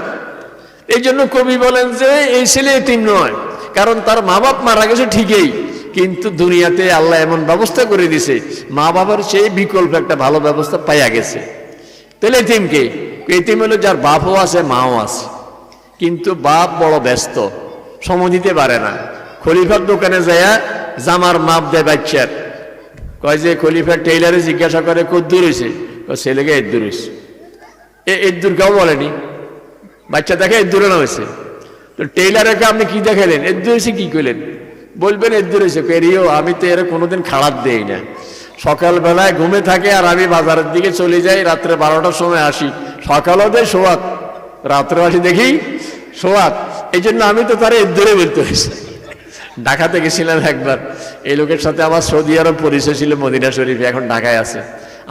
এই জন্য কবি বলেন যে এই ছেলে এতিম নয়, কারণ তার মা বাপ মারা গেছে ঠিকই, কিন্তু দুনিয়াতে আল্লাহ এমন ব্যবস্থা করে দিছে, মা বাবার সেই বিকল্প একটা ভালো ব্যবস্থা পাইয়া গেছে। তাহলে এতিম কে? এতিম হলো যার বাপও আছে মাও আছে, কিন্তু বাপ বড় ব্যস্ত, সময় দিতে পারে না। খলিফার দোকানে যাইয়া জামার মাপ দেয় বাচ্চার, কয় যে খলিফার টেইলারে জিজ্ঞাসা করে কদ্দূর হয়েছে, ছেলেকে এদ্দূর হয়েছে। এদ্দূর কেউ বলেনি, বাচ্চা দেখে এদ্দূরে না হয়েছে। তো টেইলারকে আপনি কি দেখালেন? এদ্দূর হয়েছে কি করলেন? বলবেন এদ্দূর হয়েছে। এরিও আমি তো এর কোনোদিন খারাপ দেই না, সকালবেলায় ঘুমে থাকে আর আমি বাজারের দিকে চলে যাই, রাত্রে 12টার সময় আসি, সকালও দেয় সোয়াত, রাত্রে আসি দেখি সোয়াত। এই জন্য আমি তো তারা দূরে বলতে হয়েছে। ঢাকাতে গেছিলাম একবার, এই লোকের সাথে আমার সৌদি আরব পরিচয় ছিল মদিনা শরীফে, এখন ঢাকায় আছে।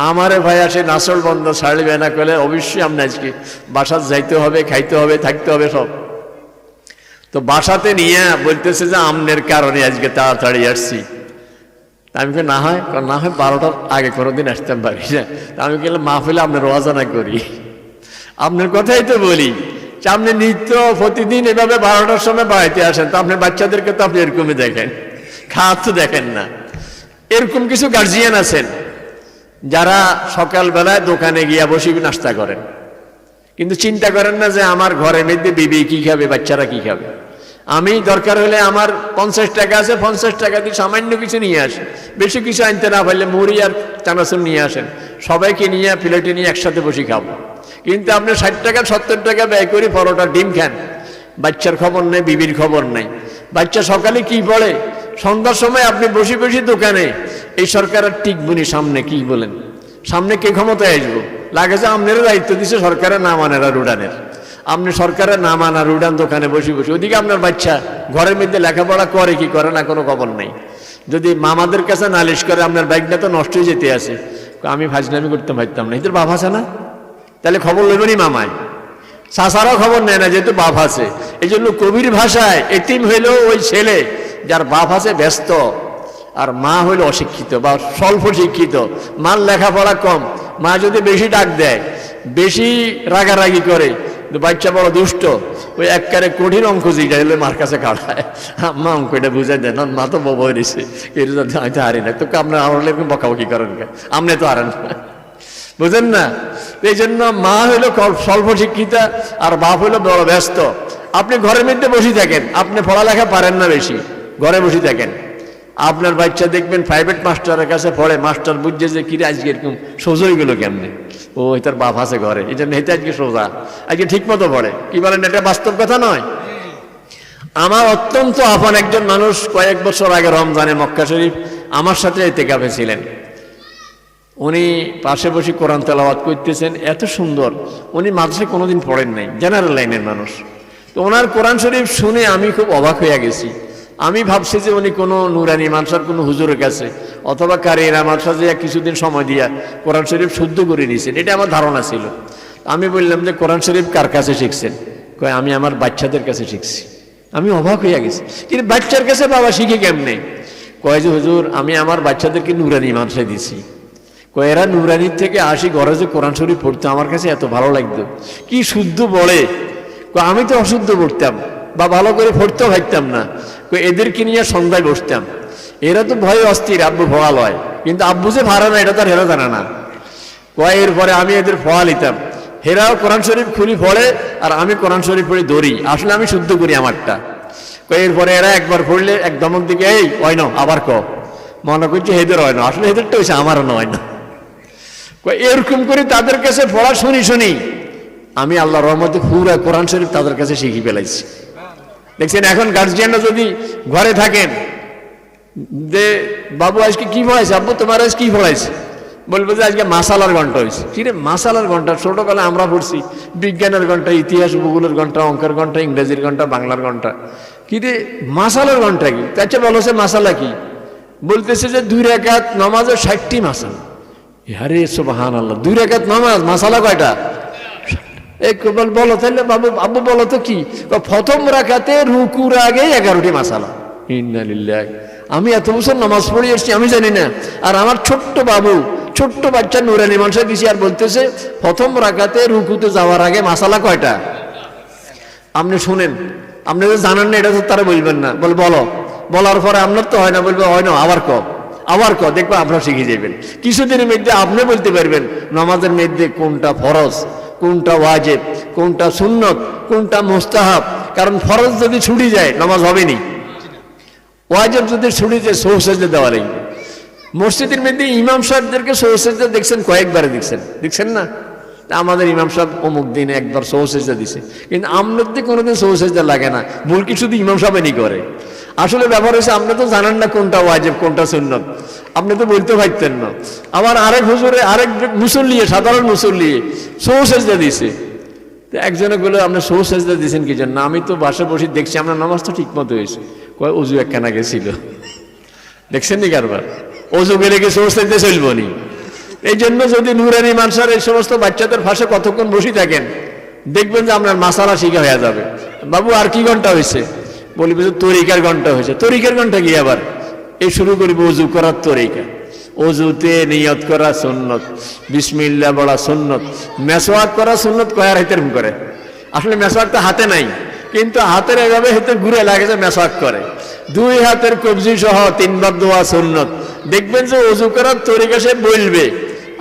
আমারে ভাই আসে নাসল বন্ধ ছাড়বে না করলে অবশ্যই আপনি আজকে বাসাত যাইতে হবে, খাইতে হবে, থাকতে হবে সব। তো বাসাতে নিয়ে বলতেছে যে আমনের কারণে আজকে তাড়াতাড়ি আসছি। আমি কে না হয় 12টার আগে কোনোদিন আসতাম পারি না। তা আমি গেলে মাহফিলে আপনার ওয়াজানা করি, আপনার কথাই তো বলি যে আপনি নিত্য প্রতিদিন এভাবে 12টার সময় বাড়িতে আসেন, তো আপনার বাচ্চাদেরকে তো আপনি এরকমই দেখেন, খাওয়া তো দেখেন না। এরকম কিছু গার্জিয়ান আছেন যারা সকালবেলায় দোকানে গিয়া বসে নাস্তা করেন, কিন্তু চিন্তা করেন না যে আমার ঘরের মধ্যে বিবি কি খাবে, বাচ্চারা কি খাবে। আমি দরকার হলে আমার 50 টাকা আছে, 50 টাকা দিয়ে সামান্য কিছু নিয়ে আসেন, বেশি কিছু আনতে না পারলে মুড়ি আর চানাচুর নিয়ে আসেন, সবাইকে নিয়ে প্লেটে নিয়ে একসাথে বসে খাবো। কিন্তু আপনি 60 টাকা 70 টাকা ব্যয় করে পরোটা ডিম খান, বাচ্চার খবর নেই, বিবির খবর নেই। বাচ্চা সকালে কি পড়ে, সন্ধ্যার সময় আপনি বসে বসে দোকানে, এই সরকারের টিকবুনি সামনে কি বলেন, সামনে কে ক্ষমতায় আসবো, লাগে যে আপনারও দায়িত্ব দিচ্ছে সরকারের নাম আনারা রুডানের। আপনি সরকারের নাম আনা রুডান দোকানে বসে বসে, ওদিকে আপনার বাচ্চা ঘরের মধ্যে লেখাপড়া করে কি করে না কোনো খবর নেই। যদি মামাদের কাছে নালিশ করে আপনার বাইকটা তো নষ্ট হয়ে যেতে আছে, আমি ফাজলামি করতে পারতাম না, এদের বাপ আছে না, তাহলে খবর লইবেনি মামায়। চাচারাও খবর নেয় না যেহেতু বাপ আছে। এই জন্য কবির ভাষায় এতিম হইলেও ওই ছেলে যার বাপ আছে ব্যস্ত, আর মা হইল অশিক্ষিত বা স্বল্প শিক্ষিত, মার লেখাপড়া কম। মা যদি বেশি ডাক দেয়, বেশি রাগারাগি করে, বাচ্চা বড় দুষ্ট, ওই একবারে কঠিন অঙ্ক যেটা হলে মার কাছে কাটায়, মা অঙ্ক এটা বুঝাই দেয় না, মা তো বই দিছে, এটা আমি তো হারি না, তো আপনার আমার বকাবকি করেন, আপনি তো হারেন না, বুঝেন না। এই জন্য মা হইলো স্বল্প শিক্ষিতা আর বাপ হইলো বড় ব্যস্ত। আপনি ঘরের মধ্যে বসে থাকেন, আপনি পড়ালেখা পারেন না বেশি, ঘরে বসে থাকেন, আপনার বাচ্চা দেখবেন প্রাইভেট মাস্টারের কাছে পড়ে, মাস্টার বুঝছে যে কিরে আজকে এরকম সোজাই গেলো কেমনে, ও তার বাপ আছে ঘরে, এই জন্য হেঁটে আজকে সোজা, আজকে ঠিক মতো পড়ে। কি বলেন, এটা বাস্তব কথা নয়? আমার অত্যন্ত আপন একজন মানুষ কয়েক বছর আগে রমজানে মক্কা শরীফ আমার সাথে ইতিকাফে ছিলেন। উনি পাশে বসে কোরআন তেলাওয়াত করতেছেন, এত সুন্দর। উনি মাদ্রাসায় কোনোদিন পড়েন নাই, জেনারেল লাইনের মানুষ। তো ওনার কোরআন শরীফ শুনে আমি খুব অবাক হয়ে গেছি। আমি ভাবছি যে উনি কোনো নুরানি মাদ্রাসার কোনো হুজুরের কাছে অথবা কারিরা মাদ্রাসা যে কিছুদিন সময় দিয়া কোরআন শরীফ শুদ্ধ করে নিয়েছেন, এটা আমার ধারণা ছিল। আমি বললাম যে কোরআন শরীফ কার কাছে শিখছেন? কয় আমি আমার বাচ্চাদের কাছে শিখছি। আমি অবাক হয়ে গেছি, কিন্তু বাচ্চার কাছে বাবা শিখে কেমনে? কয় যে হুজুর আমি আমার বাচ্চাদেরকে নুরানি মাদ্রাসায় দিছি। কয় এরা নুরানির থেকে আসি ঘরে যে কোরআন শরীফ পড়তো, আমার কাছে এত ভালো লাগতো, কি শুদ্ধ পড়ে। আমি তো অশুদ্ধ পড়তাম বা ভালো করে পড়তেও পারতাম না। এদেরকে নিয়ে সন্ধ্যায় বসতাম, এরা তো ভয়ে অস্থির, আব্বু ফোয়াল হয়, কিন্তু আব্বু যে ভাড়া না এটা তো আর হেরা জানে না। কয় এরপরে আমি এদের ফোয়া নিতাম, হেরাও কোরআন শরীফ খুলি পড়ে আর আমি কোরআন শরীফ পড়ে দৌড়ি, আসলে আমি শুদ্ধ করি আমারটা। কয় এরপরে এরা একবার পড়লে এক দমক দিকে এই হয় না আবার মনে করছে হেদের হয় না, আসলে হেদেরটা হয়েছে আমারও নয় না। এরকম করে তাদের কাছে পড়া শুনি আমি আল্লাহ রহমতে পুরা কোরআন শরীফ তাদের কাছে শিখি ফেলাইছি। দেখছেন, এখন গার্জিয়ানরা যদি ঘরে থাকেন যে বাবু আজকে কি পড়াইছে, আব্বু তোমার আজ কি পড়াইছে, বলবো যে আজকে মাসালার ঘন্টা হয়েছে। কিরে মাসালার ঘন্টা? ছোটবেলা আমরা পড়ছি বিজ্ঞানের ঘন্টা, ইতিহাস ভূগোলের ঘন্টা, অঙ্কের ঘন্টা, ইংরেজির ঘন্টা, বাংলার ঘন্টা। কিরে মাসালার ঘন্টা কি? তাই বলছে মাসালা কি? বলতেছে যে 2 রাকাত নামাজের 60টি মাসালা। আরে সুবহানাল্লাহ, 2 রাকাত নামাজ, মাসালা কয়টা? বলো তাহলে বাবু, আব্বু বলো তো কি? প্রথম রাকাতে রুকুর আগে 11টি মাসালা। ইন্নালিল্লাহ, আমি এত বছর নামাজ পড়ে এসেছি আমি জানি না। আর আমার ছোট্ট বাবু, ছোট্ট বাচ্চা নুরানি মানুষের দিছি, আর বলতেছে প্রথম রাকাতে রুকুতে যাওয়ার আগে মাসালা কয়টা? আপনি শুনেন, আপনি তো জানেন না, এটা তো তারা বলবেন না। বলো, বলার পরে আপনার তো হয় না, বলবে হয় না, আবার দেখবো আপনারা শিখে যাবেন। কিছুদিনের মধ্যে আপনি বলতে পারবেন নামাজের মধ্যে কোনটা ফরজ, কোনটা ওয়াজিব, কোনটা সুন্নত, কোনটা মুস্তাহাব। কারণ ফরজ যদি ছুটি যায় নামাজ হবে নি, ওয়াজিব যদি ছুটি যায় সহজ সেজদা দেওয়া লাগবে। মসজিদের মধ্যে ইমাম সাহেবদেরকে সহজ সেজদা দেখছেন, কয়েকবারে দেখছেন না? আমাদের ইমাম সাহেব অমুক দিনে একবার সহজ সেজদা দিছে, কিন্তু আপনার দিকে কোনোদিন সহজ সেজদা লাগে না, ভুল কি শুধু ইমাম সাহেবই করে। আসলে ব্যাপার হচ্ছে আপনি তো জানেন না কোনটা ওয়াজিব কোনটা সুন্নত, আপনি তো বলতে পারতেন না। আবার আরেক হুজুরে, আরেক মুসল্লি, সাধারণ মুসল্লি সহজ সেজদা দিছে, তো একজনে বলে আপনি সৌ সেজদা দিয়েছেন কি জন্য? আমি তো বাসা বসে দেখছি আমরা নামাজ তো ঠিক মতো হয়েছে। কয় অজু একখানা গেছিল। দেখছেন নি কারবার? অজু গেলে কি সৌ সেজদা চলবো নি? এই জন্য যদি নুরানি মানসার এই সমস্ত বাচ্চাদের ফাঁসে কতক্ষণ বসে থাকেন, দেখবেন যে আপনার মাসালা শিখা হয়ে যাবে। বাবু আর কি ঘন্টা হয়েছে? বলবে যে তরিকার ঘন্টা হয়েছে। তরিকার ঘন্টা কি আবার? এই শুরু করিব অজু করার তরিকা। অজুতে নিয়ত করা সুন্নত, বিসমিল্লাহ বলা সুন্নত, মেসওয়াক করা সুন্নত। কয়ার হাতের করে আসলে মেসওয়াক তো হাতে নাই, কিন্তু হাতের এভাবে হাতে ঘুরে লাগে যে মেসওয়াক করে। দুই হাতের কবজি সহ 3 বার দোয়া সুন্নত। দেখবেন যে অজু করার তরিকা সে বলবে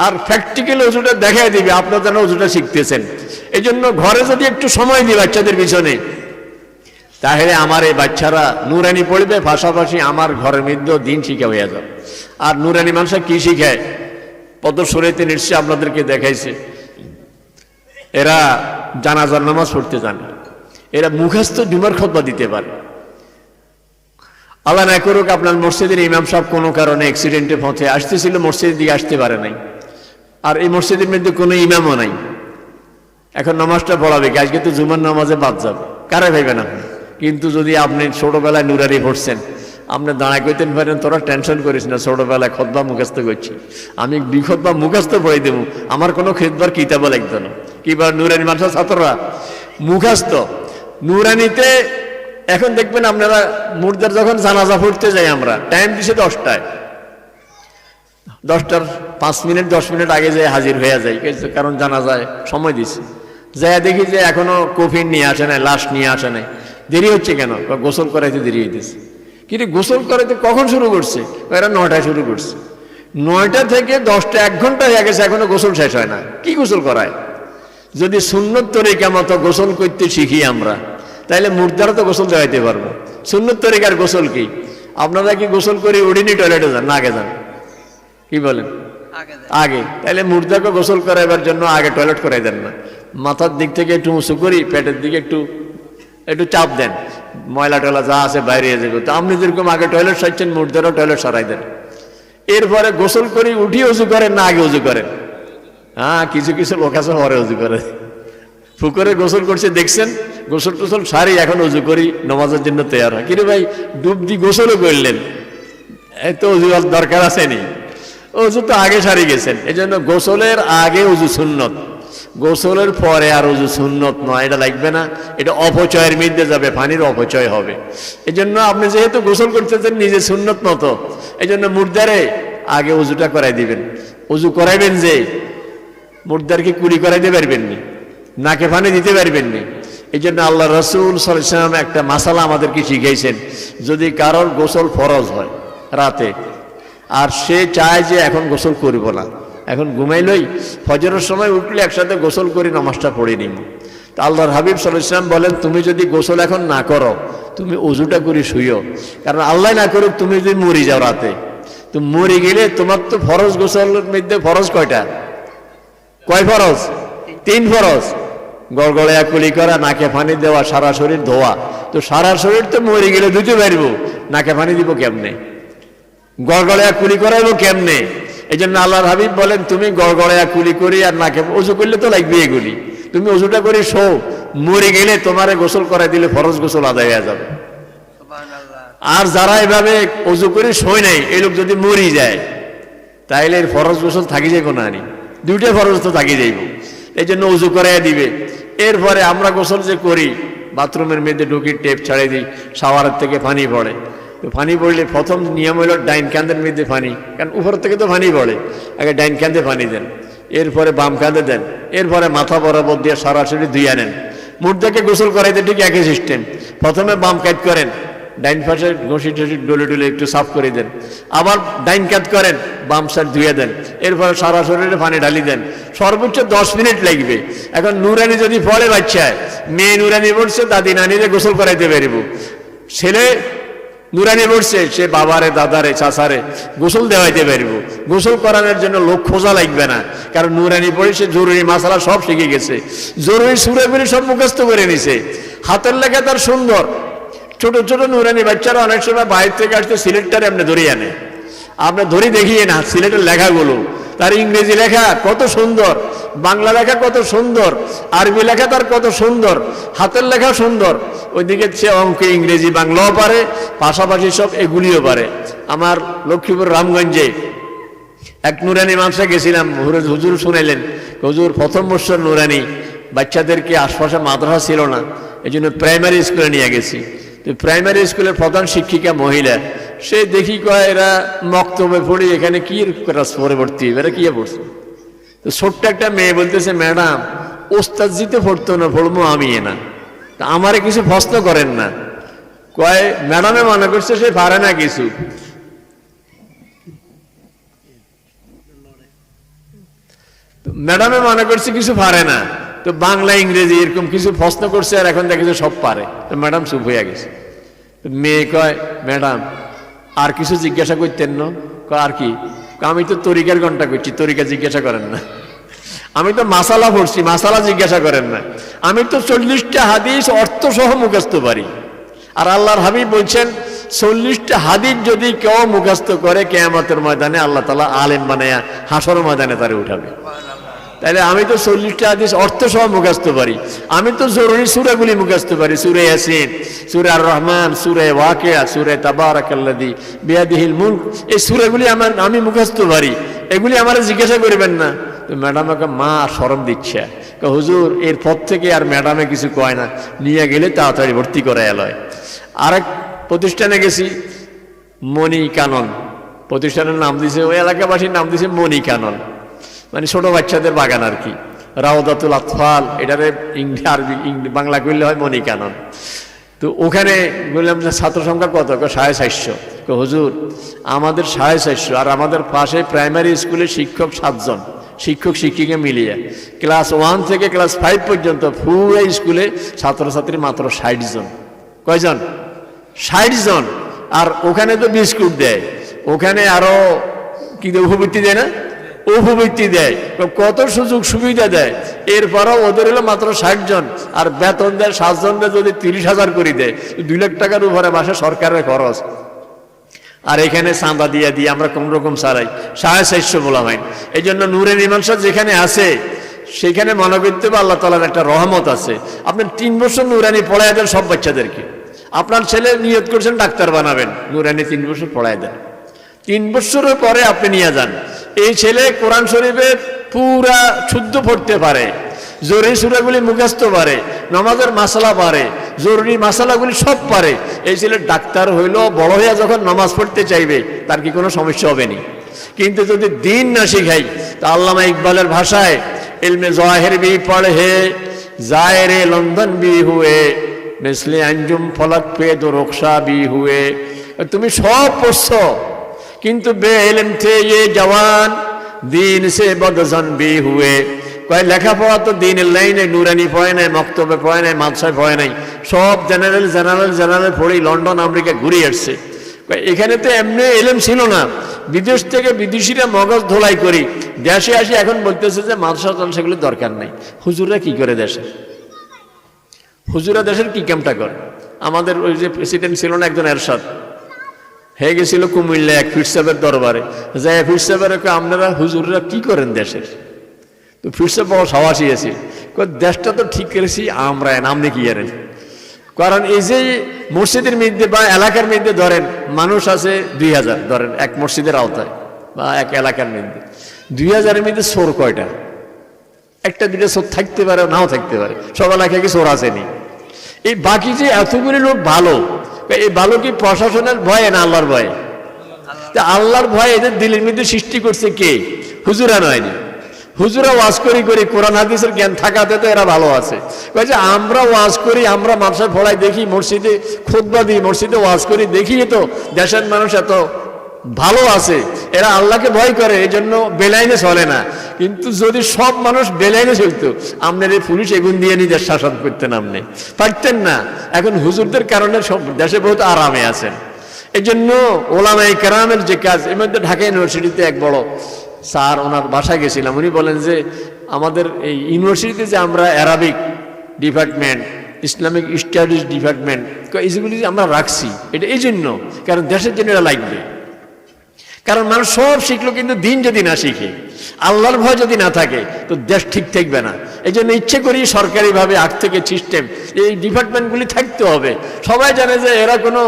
আর প্র্যাকটিক্যাল অজুটা দেখাই দিবে, আপনার যেন অজুটা শিখতেছেন। এই জন্য ঘরে যদি একটু সময় দিই বাচ্চাদের পিছনে, তাহলে আমার এই বাচ্চারা নুরানি পড়বে, পাশাপাশি আমার ঘরের মধ্যেও দিন শিখা হয়ে যাবে। আর নুরানি মানুষরা কি শিখায়? পদশরীতে নিশ্চয়ই আপনাদেরকে দেখাইছে, এরা জানাজার নামাজ পড়তে জানে, এরা মুখস্থ জুমার খুতবা দিতে পারে। আল্লাহ না করুক আপনার মসজিদের ইমাম সাহেব কোনো কারণে অ্যাক্সিডেন্টে পথে আসতেছিল, মসজিদের দিকে আসতে পারে নাই, আর এই মসজিদের মধ্যে কোনো ইমামও নাই। এখন নামাজটা পড়াবে কি? আজকে তো জুমার নামাজে বাদ যাবে, কারে ভাইবেন আপনি? কিন্তু যদি আপনি ছোটবেলায় নুরানি পড়ছেন, আপনি দাঁড়ায় কইতেন পারেন তোরা টেনশন করিস না, ছোটবেলায় খুতবা মুখস্থ করছি, আমি 2 খুতবা মুখস্থ পড়ে দেবো, আমার কোনো খুতবার কিতাবও লাগতো না। কিবার নুরানি মানুষের ছাত্ররা মুখস্থ নুরানিতে। এখন দেখবেন আপনারা মুর্দার যখন জানাজা পড়তে যাই, আমরা টাইম দিছে 10টায়, 10টার 5 মিনিট 10 মিনিট আগে যায় হাজির হয়ে যায়, কারণ জানাজায় সময় দিছে। যাই দেখি যে এখনো কফিন নিয়ে আসে নাই, লাশ নিয়ে আসে নাই। দেরি হচ্ছে কেন? গোসল করাইতে দেরি হইতেছে। কিন্তু গোসল করাইতে কখন শুরু করছে? এরা 9টায় শুরু করছে। 9টা থেকে 10টা 1 ঘন্টা হয়ে গেছে, এখনো গোসল শেষ হয় না। কি গোসল করায়? যদি সুন্নত তরিকা মতো গোসল করতে শিখি আমরা, তাইলে মুর্দারও তো গোসল দেওয়াইতে পারবো। সুন্নত তরিকার গোসল কি? আপনারা কি গোসল করে উঠিনি টয়লেটে যান? না, আগে যান। কি বলেন? আগে। তাইলে মুর্দাকে গোসল করাইবার জন্য আগে টয়লেট করাই দেন না, মাথার দিক থেকে একটু উঁচু করি, পেটের দিকে একটু চাপ দেন, ময়লা টয়লা যা আছে বাইরে যাবে। তো আপনি যেরকম আগে টয়লেট সারছেন, মুর্দারও টয়লেট সরাই দেন। এরপরে গোসল করি উঠি উজু করেন না আগে উজু করেন? হ্যাঁ, কিছু কিছু লোক আছে পরে উজু করে। পুকুরে গোসল করছে দেখছেন, গোসল টোসল সারি এখন উজু করি নামাজের জন্য তৈরি হয়। কিন্তু ভাই ডুব দি গোসলও করলেন, এত উজু দরকার আছে নি? উজু তো আগে সারি গেছেন। এই জন্য গোসলের আগে উজু সুন্নত, গোসলের পরে আর উজু সুন্নত নয়। এটা লাগবে না, এটা অপচয়ের মধ্যে যাবে, পানির অপচয় হবে। এই জন্য আপনি যেহেতু গোসল করতেছেন নিজে সুন্নত মতো, এই জন্য মুর্দারে আগে উজুটা করাই দিবেন। উজু করাইবেন যে মুর্দারকে কুলি করাইতে পারবেন নি, নাকে পানি দিতে পারবেন নি। এই জন্য আল্লাহ রসুল সাল্লাল্লাহু আলাইহি ওয়াসাল্লাম একটা মাসালা আমাদেরকে শিখাইছেন, যদি কারোর গোসল ফরজ হয় রাতে, আর সে চায় যে এখন গোসল করব না, এখন ঘুমাইলই, ফজরের সময় উঠলে একসাথে গোসল করে নামাজটা পড়ে নিব। তা আল্লাহর হাবিব সাল্লাল্লাহু আলাইহি ওয়াসাল্লাম বলেন, তুমি যদি গোসল এখন না করো, তুমি ওযুটা করে শুইও। কারণ আল্লাহ না করুক তুমি যদি মরে যাও রাতে, তো মরে গেলে তোমার তো ফরজ গোসলের মধ্যে ফরজ কয়টা? কয় ফরজ? 3 ফরজ। গড়গড়াইয়া কুলি করা, নাকে পানি দেওয়া, সারা শরীর ধোয়া। তো সারা শরীর তো মরে গেলে ধুতে পারবো, নাকে পানি দিব কেমনে? গড়গড়াইয়া কুলি করাইবো কেমনে? এই জন্য আল্লাহর হাবিব বলেন, তুমি গড়গড়াইয়া কুলি করি আর নাকে উজু করলে তো লাগবে এগুলি, তুমি উজুটা করে শো, মরে গেলে তোমারে গোসল করাই দিলে ফরজ গোসল আদায় হয়ে যাবে। আর যারা এভাবে উজু করে শোয় নাই, এই লোক যদি মরি যায়, তাইলে এর ফরজ গোসল থাকি যাইব না, 2টা ফরজ তো থাকি যাইব। এই জন্য উজু করাইয়া দিবে। এরপরে আমরা গোসল যে করি, বাথরুমের মধ্যে ঢুকি, টেপ ছাড়াই দিই, শাওয়ারের থেকে পানি পড়ে। তো পানি পড়লে প্রথম নিয়ম হলো ডাইন কাঁধের মধ্যে পানি, কারণ উপর থেকে তো পানি পড়ে, আগে ডাইন কাঁধে পানি দেন, এরপরে বাম কাঁধে দেন, এরপরে মাথা বরাবর দিয়ে সরাসরি ধুইয়া নেন। মুর্দাকে গোসল করাইতে ঠিক একই সিস্টেম। প্রথমে বাম কাঁধ করেন, ডাইন পাশে ঘষি টসি ডলে ডলে একটু সাফ করে দেন, আবার ডাইন কাঁধ করেন, বাম সাইড ধুয়ে দেন, এরপরে সারা শরীরে পানি ঢালি দেন। সর্বোচ্চ 10 মিনিট লাগবে। এখন নুরানি যদি পড়ে বাচ্চায়, মেয়ে নুরানি পড়ছে, দাদি নানিরে গোসল করাইতে পারিব। ছেলে নুরানি পড়ছে, সে বাবারে, দাদারে, চাচারে গোসল দেওয়াইতে পারিব। গোসল করানোর জন্য লোক খোঁজা লাগবে না, কারণ নুরানি পড়ে সে জরুরি মাসালা সব শিখে গেছে, জরুরি সুরাগুলি সব মুখস্থ করে নিছে। হাতের লেখা তার সুন্দর। ছোট ছোট নুরানি বাচ্চারা অনেক সময় বাইরে থেকে আসতে সিলেটটারে আপনি ধরিয়ে আনে, আপনি ধরে দেখিয়ে না সিলেটের লেখাগুলো, তার ইংরেজি লেখা কত সুন্দর, বাংলা লেখা কত সুন্দর, আরবি লেখা তার কত সুন্দর, হাতের লেখা সুন্দর, ওইদিকে সে অঙ্ক, ইংরেজি, বাংলাও পারে, পাশাপাশি সব এগুলিও পারে। আমার লক্ষ্মীপুর রামগঞ্জে এক নুরানি মাদ্রাসায় গেছিলাম, হুজুর শুনাইলেন, হুজুর প্রথম বছর নুরানি, বাচ্চাদেরকে আশপাশে মাদ্রাসা ছিল না, এই জন্য প্রাইমারি স্কুলে নিয়ে গেছি। তো প্রাইমারি স্কুলের প্রধান শিক্ষিকা মহিলা, সে দেখি কয় এরা মক্তবে পড়ি, এখানে কি ক্লাস পরবর্তী এরা কি পড়ছে। তো ছোট্ট একটা মেয়ে বলতেছে, ম্যাডাম ওস্তাদ জিতে পড়তো না, পড়বো আমি না, তা আমারে কিছু প্রশ্ন করেন না। কয় ম্যাডামে মনে করছে সে পারে না কিছু। ম্যাডামে মনে করছে কিছু পারে না, তো বাংলা ইংরেজি এরকম কিছু প্রশ্ন করছে, আর এখন দেখে সব পারে। তো ম্যাডাম চুপ হয়ে গেছে। মেয়ে কয়, ম্যাডাম আর কিছু জিজ্ঞাসা করতেন না? আর কি? আমি তো তরিকার ঘন্টা করছি, তরিকা জিজ্ঞাসা করেন না। আমি তো মাসালা পড়ছি, মাসালা জিজ্ঞাসা করেন না। আমি তো 40টা হাদিস অর্থ সহ মুখস্থ পারি। আর আল্লাহর হাবিব বলছেন, 40টা হাদিস যদি কেউ মুখস্থ করে, কিয়ামতের ময়দানে আল্লাহ তাআলা আলেম বানায়া হাসর ময়দানে তারে উঠাবে। তাহলে আমি তো 40টা হাদিস অর্থ সহ মুখস্থ পারি। আমি তো জরুরি সূরাগুলি মুখস্থ পারি, সূরা ইয়াসিন, সূরা আর রহমান, সূরা ওয়াকিয়া, সূরা তাবারাকাল্লাযী বিয়াদিহিল মুলক, এই সূরাগুলি আমি মুখস্থ পারি। এগুলি আমারে জিজ্ঞাসা করবেন না। তো ম্যাডাম আমাকে মা শরম দিচ্ছে, হুজুর এর পর থেকে আর ম্যাডামে কিছু কয় না, নিয়ে গেলে তাড়াতাড়ি ভর্তি করে এলয়। আরেক প্রতিষ্ঠানে গেছি, মণি কানন প্রতিষ্ঠানের নাম দিছে, ওই এলাকাবাসীর নাম দিছে মণি কানন, মানে ছোট বাচ্চাদের বাগান আর কি, রাউদাতুল আতফাল, এটারে আরবি বাংলা করলে হয় মণি কানন। তো ওখানে বললাম যে ছাত্র সংখ্যা কত? 450। হুজুর আমাদের 450, আর আমাদের পাশে প্রাইমারি স্কুলে শিক্ষক 7 জন, শিক্ষক শিক্ষিকা মিলিয়ে ক্লাস 1 থেকে ক্লাস 5 পর্যন্ত পুরো স্কুলে ছাত্রছাত্রী মাত্র 60 জন। কয়জন? 60 জন। আর ওখানে তো বিস্কুট দেয়, ওখানে আরো কি উপবৃত্তি দেয় না, উপবৃত্তি দেয়, কত সুযোগ সুবিধা দেয়। এরপরও ওদের হলো মাত্র 60 জন, আর বেতন দেয় 7 জনদের যদি 30,000 করে দেয়, 2 লাখ টাকার উপরে মাসে সরকারের খরচ। আর এখানে চাঁদা দিয়ে দিয়ে আমরা কোন রকম চালাই, 450 বলা হয়। এই জন্য নূরের ইমানশা যেখানে আছে সেখানে মনে করতে হবে আল্লাহ তাআলার একটা রহমত আছে। আপনি 3 বছর নুরানি পড়ায় দেন সব বাচ্চাদেরকে। আপনার ছেলে নিয়ত করছেন ডাক্তার বানাবেন, নুরানি 3 বছর পড়ায় দেন। 3 বছরের পরে আপনি নিয়ে যান। এই ছেলে কোরআন শরীফের পুরা শুদ্ধ পড়তে পারে, জরুরি সূরাগুলি মুখস্থ পারে, নামাজের মাসালা পারে, জরুরি মাসালাগুলি সব পারে। এই ছেলে ডাক্তার হইল, বড় হইয়া যখন নামাজ পড়তে চাইবে তার কি কোনো সমস্যা হবে না? কিন্তু যদি দিন না শিখাই, তা আল্লামা ইকবালের ভাষায়, ইলমে জাহির ভি পড়ে যায় রে লন্দন ভি হুয়ে, মিসলে আঞ্জুম ফলক পে দো রুখসা ভি হুয়ে। তুমি সব পড়ছো, কিন্তু বে ইলম থে ये जवान দিন সে বদজন ভি হুয়ে। কয় লেখাপড়া তো দিনের লাইনে, নুরানি পড়ে নাই, মক্তবে পড়ে নাই, মাদ্রাসায় পড়ে নাই, সব জেনারেল পড়েই লন্ডন আমেরিকা ঘুরে আসছে। এখানে তো এমনি এলেম ছিল না, বিদেশ থেকে বিদেশিরা মগজ ধোলাই করি দেশে আসি, এখন বলতেছে যে মাদ্রাসা সেগুলো দরকার নাই। হুজুররা কি করে দেশে? হুজুরা দেশের কি কামটা করে? আমাদের ওই যে প্রেসিডেন্ট ছিল না একজন, এরশাদ, হয়ে গেছিল কুমিল্লা এক পীর সাহেবের দরবারে, যাই পীর সাহেবের আপনারা হুজুররা কি করেন দেশের? তো পীর সাহেব বড় সাহসী আছে, দেশটা তো ঠিক করেছি আমরা, নামনে কি জানেন? কারণ এই যে মসজিদের মধ্যে বা এলাকার মধ্যে ধরেন মানুষ আছে 2000, ধরেন এক মসজিদের আওতায় বা এক এলাকার মধ্যে 2000-এর মধ্যে চোর কয়টা? একটা দুইটা চোর থাকতে পারে, নাও থাকতে পারে, সব এলাকায় কি চোর আসেনি? এই বাকি যে এতগুলি লোক ভালো, এই ভালো কি প্রশাসনের ভয়ে না আল্লাহর ভয়ে? আল্লাহর ভয়ে এদের দিলের মধ্যে সৃষ্টি করছে কে? হুজুরা নয়নি। হুজুরা ওয়াজ করি কোরআন হাদিসের জ্ঞান থাকাতে তো এরা ভালো আছে। কয় যে আমরা ওয়াজ করি, আমরা মাদ্রাসায় পড়াই, দেখি মসজিদে খুতবা দিই, মসজিদে ওয়াজ করি, দেখি তো দেশের মানুষ এত ভালো আছে, এরা আল্লাহকে ভয় করে, এই জন্য বেলাইনে চলে না। কিন্তু যদি সব মানুষ বেলাইনে চলতো, আপনার এই পুলিশ এগুন দিয়ে নিজের শাসন করতেন, আপনি পারতেন না। এখন হুজুরদের কারণে সব দেশে বহুত আরামে আছেন। এই জন্য ওলামায়ে কেরামের যে কাজ, এর মধ্যে ঢাকা ইউনিভার্সিটিতে এক বড় স্যার, ওনার বাসায় গেছিলাম, উনি বলেন যে আমাদের এই ইউনিভার্সিটিতে যে আমরা Arabic department, Islamic studies department, এইগুলি আমরা রাখছি, এটা এই জন্য কারণ দেশের জন্য এটা লাগবে। কারণ মানুষ সব শিখলো, কিন্তু দিন যদি না শিখে, আল্লাহর ভয় যদি না থাকে, তো দেশ ঠিক থাকবে না। এই জন্য ইচ্ছে করি সরকারিভাবে আগ থেকে সিস্টেম, এই ডিপার্টমেন্টগুলি থাকতে হবে। সবাই জানে যে এরা কোনো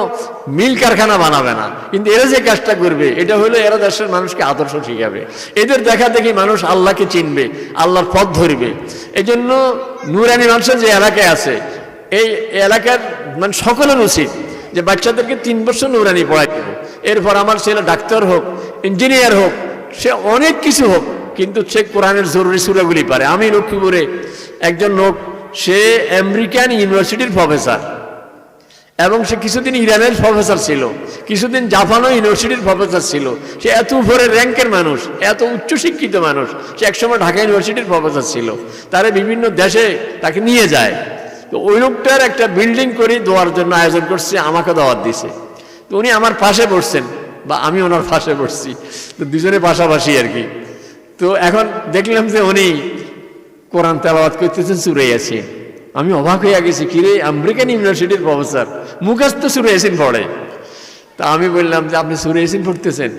মিল কারখানা বানাবে না, কিন্তু এরা যে কাজটা করবে এটা হলো এরা দেশের মানুষকে আদর্শ শিখাবে। এদের দেখা দেখি মানুষ আল্লাহকে চিনবে, আল্লাহর পথ ধরবে। এই জন্য নুরানি মানুষের যে এলাকায় আছে, এই এলাকার মানে সকলের উচিত যে বাচ্চাদেরকে 3 বছর নুরানি পড়াই দেবো। এরপর আমার ছেলে ডাক্তার হোক, ইঞ্জিনিয়ার হোক, সে অনেক কিছু হোক, কিন্তু সে কোরআনের জরুরি সূরাগুলি পারে। আমি লক্ষ্মীপুরে একজন লোক, সে আমেরিকান ইউনিভার্সিটির প্রফেসর, এবং সে কিছুদিন ইরানের প্রফেসর ছিল, কিছুদিন জাপানও ইউনিভার্সিটির প্রফেসর ছিল। সে এত উপরের র্যাঙ্কের মানুষ, এত উচ্চশিক্ষিত মানুষ। সে একসময় ঢাকা ইউনিভার্সিটির প্রফেসর ছিল। তারা বিভিন্ন দেশে তাকে নিয়ে যায়। তো ওই লোকটার একটা বিল্ডিং করে দেওয়ার জন্য আয়োজন করছে, আমাকে দাওয়াত দিছে। তো উনি আমার পাশে বসছেন, বা আমি ওনার পাশে বসছি, তো দুজনে পাশাপাশি আর কি। তো এখন দেখলাম যে উনি কোরআন তেলাওয়াত করতেছেন সূরা ইয়াসিন। আমি অবাক হয়ে গেছি, কিরে আমেরিকান ইউনিভার্সিটির প্রফেসর, মুখস্থ সূরা ইয়াসিন পড়ে। তা আমি বললাম যে আপনি সূরা ইয়াসিন পড়তেছেন,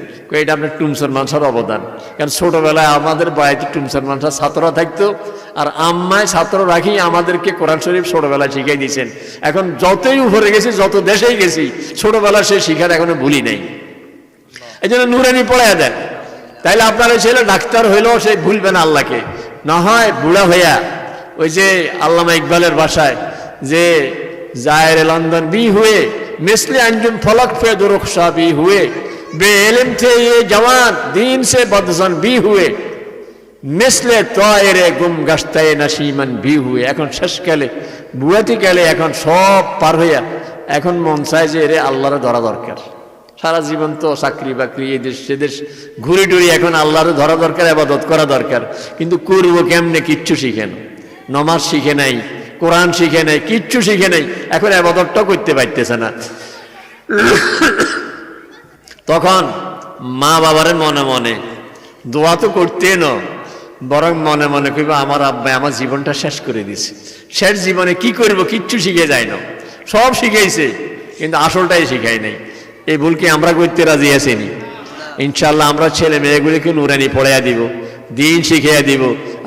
এটা আপনার টুমসর মানসার অবদান। কারণ ছোটবেলায় আমাদের বাড়িতে টুমসর মানসার ছাত্ররা থাকতো, আর আম্মায় ছাত্র রাখি আমাদেরকে কোরআন শরীফ ছোটবেলায় শিখাই দিয়েছেন। এখন যতই উপরে গেছি, যত দেশেই গেছি, ছোটবেলা সে শিখার এখনো ভুলি নাই। এই জন্য নুরানি পড়াইয়া দেন, তাইলে আপনার ওই ছেলে ডাক্তার হইলেও সে ভুলবে না আল্লাহকে। না হয় বুড়া হইয়া ওই যে আল্লামা ইকবালের ভাষায় যে জায়ের লন্দন বি হুয়ে মিসলে अंजुम फलक पे दुरुखशा भी हुए बेइल्म थे ये जवान दीन से बदजन भी हुए मिसले तायरे गुम गश्ते नशीमन भी हुए। এখন শেষকালে বুড়াতি কালে এখন সব পার হইয়া এখন মন চায় যে এরে আল্লাহর ধরা দরকার। সারা জীবন তো চাকরি বাকরি এদেশ সেদেশ ঘুরে টুরি, এখন আল্লাহর ধরা দরকার, ইবাদত করা দরকার। কিন্তু করব কেমনে, কিচ্ছু শিখে না। নমাজ শিখে নাই, কোরআন শিখে নাই, কিচ্ছু শিখে নাই, এখন ইবাদতটাও করতে পারতেছে না। তখন মা বাবারে মনে মনে দোয়া তো করতে না, বরং মনে মনে কইব আমার আব্বা আমার জীবনটা শেষ করে দিছে। শেষ জীবনে কি করব, কিচ্ছু শিখে যায় না। সব শিখাইছে কিন্তু আসলটাই শিখাই নাই। এই ভুল কি আমরা করতে রাজি আছিনি? ইনশাল্লাহ আমরা ছেলে মেয়েগুলিকে নুরানি পড়াইয়া দিব, দিন শিখিয়ে দিব।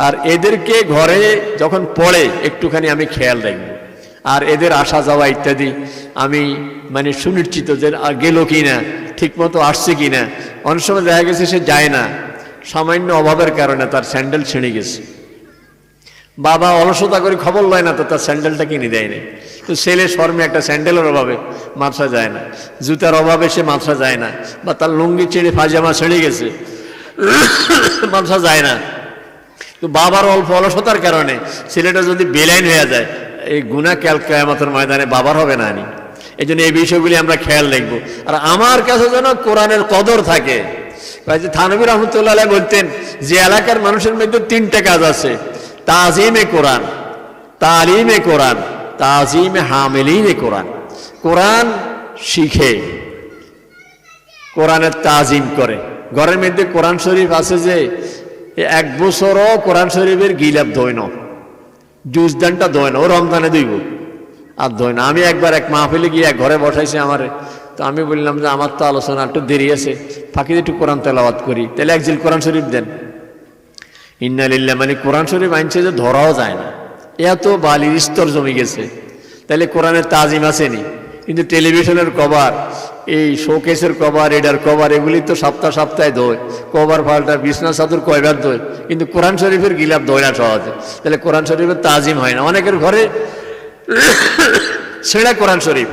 আর এদেরকে ঘরে যখন পড়ে একটুখানি আমি খেয়াল রাখব, আর এদের আসা যাওয়া ইত্যাদি আমি মানে সুনিশ্চিত যে গেল কি না, ঠিক মতো আসছে কি না। অনেক সময় দেখা গেছে সে যায় না, সামান্য অভাবের কারণে তার স্যান্ডেল ছিঁড়ে গেছে। বাবা অলসতা করে খবর লয় না, তো তার স্যান্ডেলটা কিনে দেয় না। তো ছেলে শর্মে একটা স্যান্ডেলের অভাবে মাদ্রাসা যায় না, জুতার অভাবে সে মাদ্রাসা যায় না, বা তার লুঙ্গি ছেড়ে পায়জামা ছেড়ে গেছে, মাদ্রাসা যায় না। তো বাবার অল্প অলসতার কারণে ছেলেটা যদি বেলাইন হয়ে যায়, এই গুনাহ কিয়ামতের ময়দানে বাবার হবে না। এই জন্য এই বিষয়গুলি আমরা খেয়াল রাখবো। আর আমার কাছে যেন কোরআনের কদর থাকে। থানভী রহমতুল্লাহ আলাইহি বলতেন যে এলাকার মানুষের মধ্যে 3টা কাজ আছে: তাজিমে কোরআন, তালিমে কোরআন, তাজিমে হামিলিনে কোরআন। কোরআন শিখে, কোরআনের তাজিম করে। ঘরের মধ্যে কোরআন শরীফ আছে যে 1 বছরও কোরআন শরীফের গিলাপ ধোয় না, জুজদানটা ধোয় না, ও রমজানে ধুইব আর ধোয় না। আমি একবার এক মাহফিলে গিয়ে এক ঘরে বসাইছি আমারে, তো আমি বললাম যে আমার তো আলোচনা একটু দেরি আছে, ফাঁকিতে একটু কোরআন তেলাওয়াত করি, তাহলে 1 জিল কোরআন শরীফ দেন। ইন্না লিল্লাহ, মানে কোরআন শরীফ আনছে যে ধরাও যায় না, এত বালির স্তর জমে গেছে। তাহলে কোরআনের তাজিম আসেনি। কিন্তু টেলিভিশনের কভার, এই শোকেসের কভার, এডার কভার, এগুলি তো সপ্তাহে সপ্তাহে ধোয়, কভার পাল্টা, বিছনা চাদর কয়বার ধোয়, কিন্তু কোরআন শরীফের গিলাপ ধোয় না সহজে। তাহলে কোরআন শরীফের তাজিম হয় না। অনেকের ঘরে ছেঁড়া কোরআন শরীফ।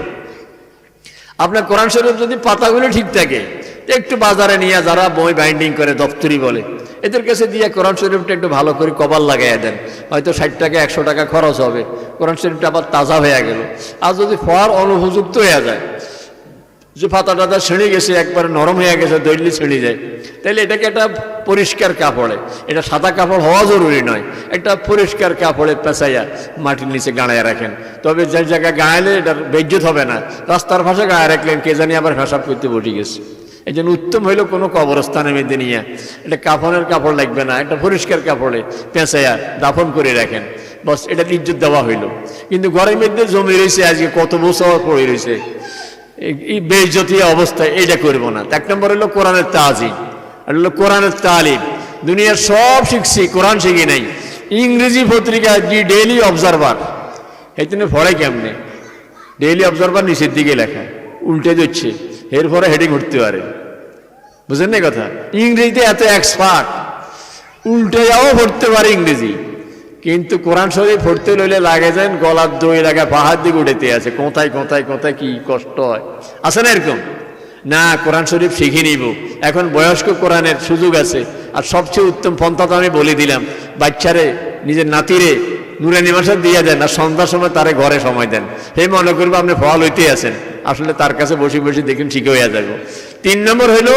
আপনার কোরআন শরীফ যদি পাতাগুলো ঠিক থাকে, একটু বাজারে নিয়ে যারা বই বাইন্ডিং করে, দপ্তরি বলে, এদের কাছে দিয়ে কোরআন শরীফটা একটু ভালো করে কভার লাগাইয়া দেন, হয়তো 60 টাকা 100 টাকা খরচ হবে, কোরআন শরীফটা আবার তাজা হয়ে গেল। আর যদি ফোয়ার অনুপযুক্ত হয়ে যায়, যে পাতা টাতা ছিঁড়ে গেছে, একবার নরম হয়ে গেছে, দৈলি ছিঁড়ে যায়, তাহলে এটাকে একটা পরিষ্কার কাপড়ে, এটা সাদা কাপড় হওয়া জরুরি নয়, একটা পরিষ্কার কাপড়ে পেঁচাইয়া মাটির নিচে গাড়াইয়া রাখেন। তবে যে জায়গায় গাঁয়ালে এটার বেজ্জত হবে না, রাস্তার পাশে গায়ে রাখলেন, কে জানি আবার পেশাব করতে বসে গেছে। এই জন্য উত্তম হইল কোনো কবরস্থানের মধ্যে নিয়ে এটা কাফনের কাপড় লাগবে না, একটা পরিষ্কার কাপড়ে পেঁচাইয়া দাফন করে রাখেন, বস, এটা ইজ্জত দেওয়া হইল। কিন্তু ঘরের মধ্যে জমি রয়েছে, আজকে কত বছর পড়ে রয়েছে, এই বেইজ্জতি অবস্থায় এইটা করবো না। এক নম্বর হলো কোরআনের তাজিম, আর হলো কোরআনের তালিম। দুনিয়ার সব শিখছি, কোরআন শিখি নাই। ইংরেজি পত্রিকা দি ডেইলি অবজারভার, এই জন্য পড়ে কেমনে? ডেইলি অবজারভার নিচের দিকে লেখা, উল্টে দিচ্ছে, এরপরে হেডিং উঠতে পারে। বুঝলেন না কথা? ইংরেজিতে এত এক্সপার্ট, উল্টে যাও পড়তে পারে ইংরেজি, কিন্তু কোরআন শরীফ পড়তে লইলে লাগে যেন গলার দই লাগা পাহাড় দিকে উঠেতে আছে, কোথায় কোথায় কোথায় কি কষ্ট হয়। আছে না এরকম? না, কোরআন শরীফ শিখে নিব। এখন বয়স্ক কোরআনের সুযোগ আছে। আর সবচেয়ে উত্তম পন্থা তো আমি বলে দিলাম, বাচ্চারে নিজের নাতিরে নুরানি ভাষা দিয়ে দেন, আর সন্ধ্যার সময় তারে ঘরে সময় দেন। হে মনে করবো আপনি ফল হইতে আছেন, আসলে তার কাছে বসে বসে দেখুন শিখে হইয়া যাবো। 3 নম্বর হইল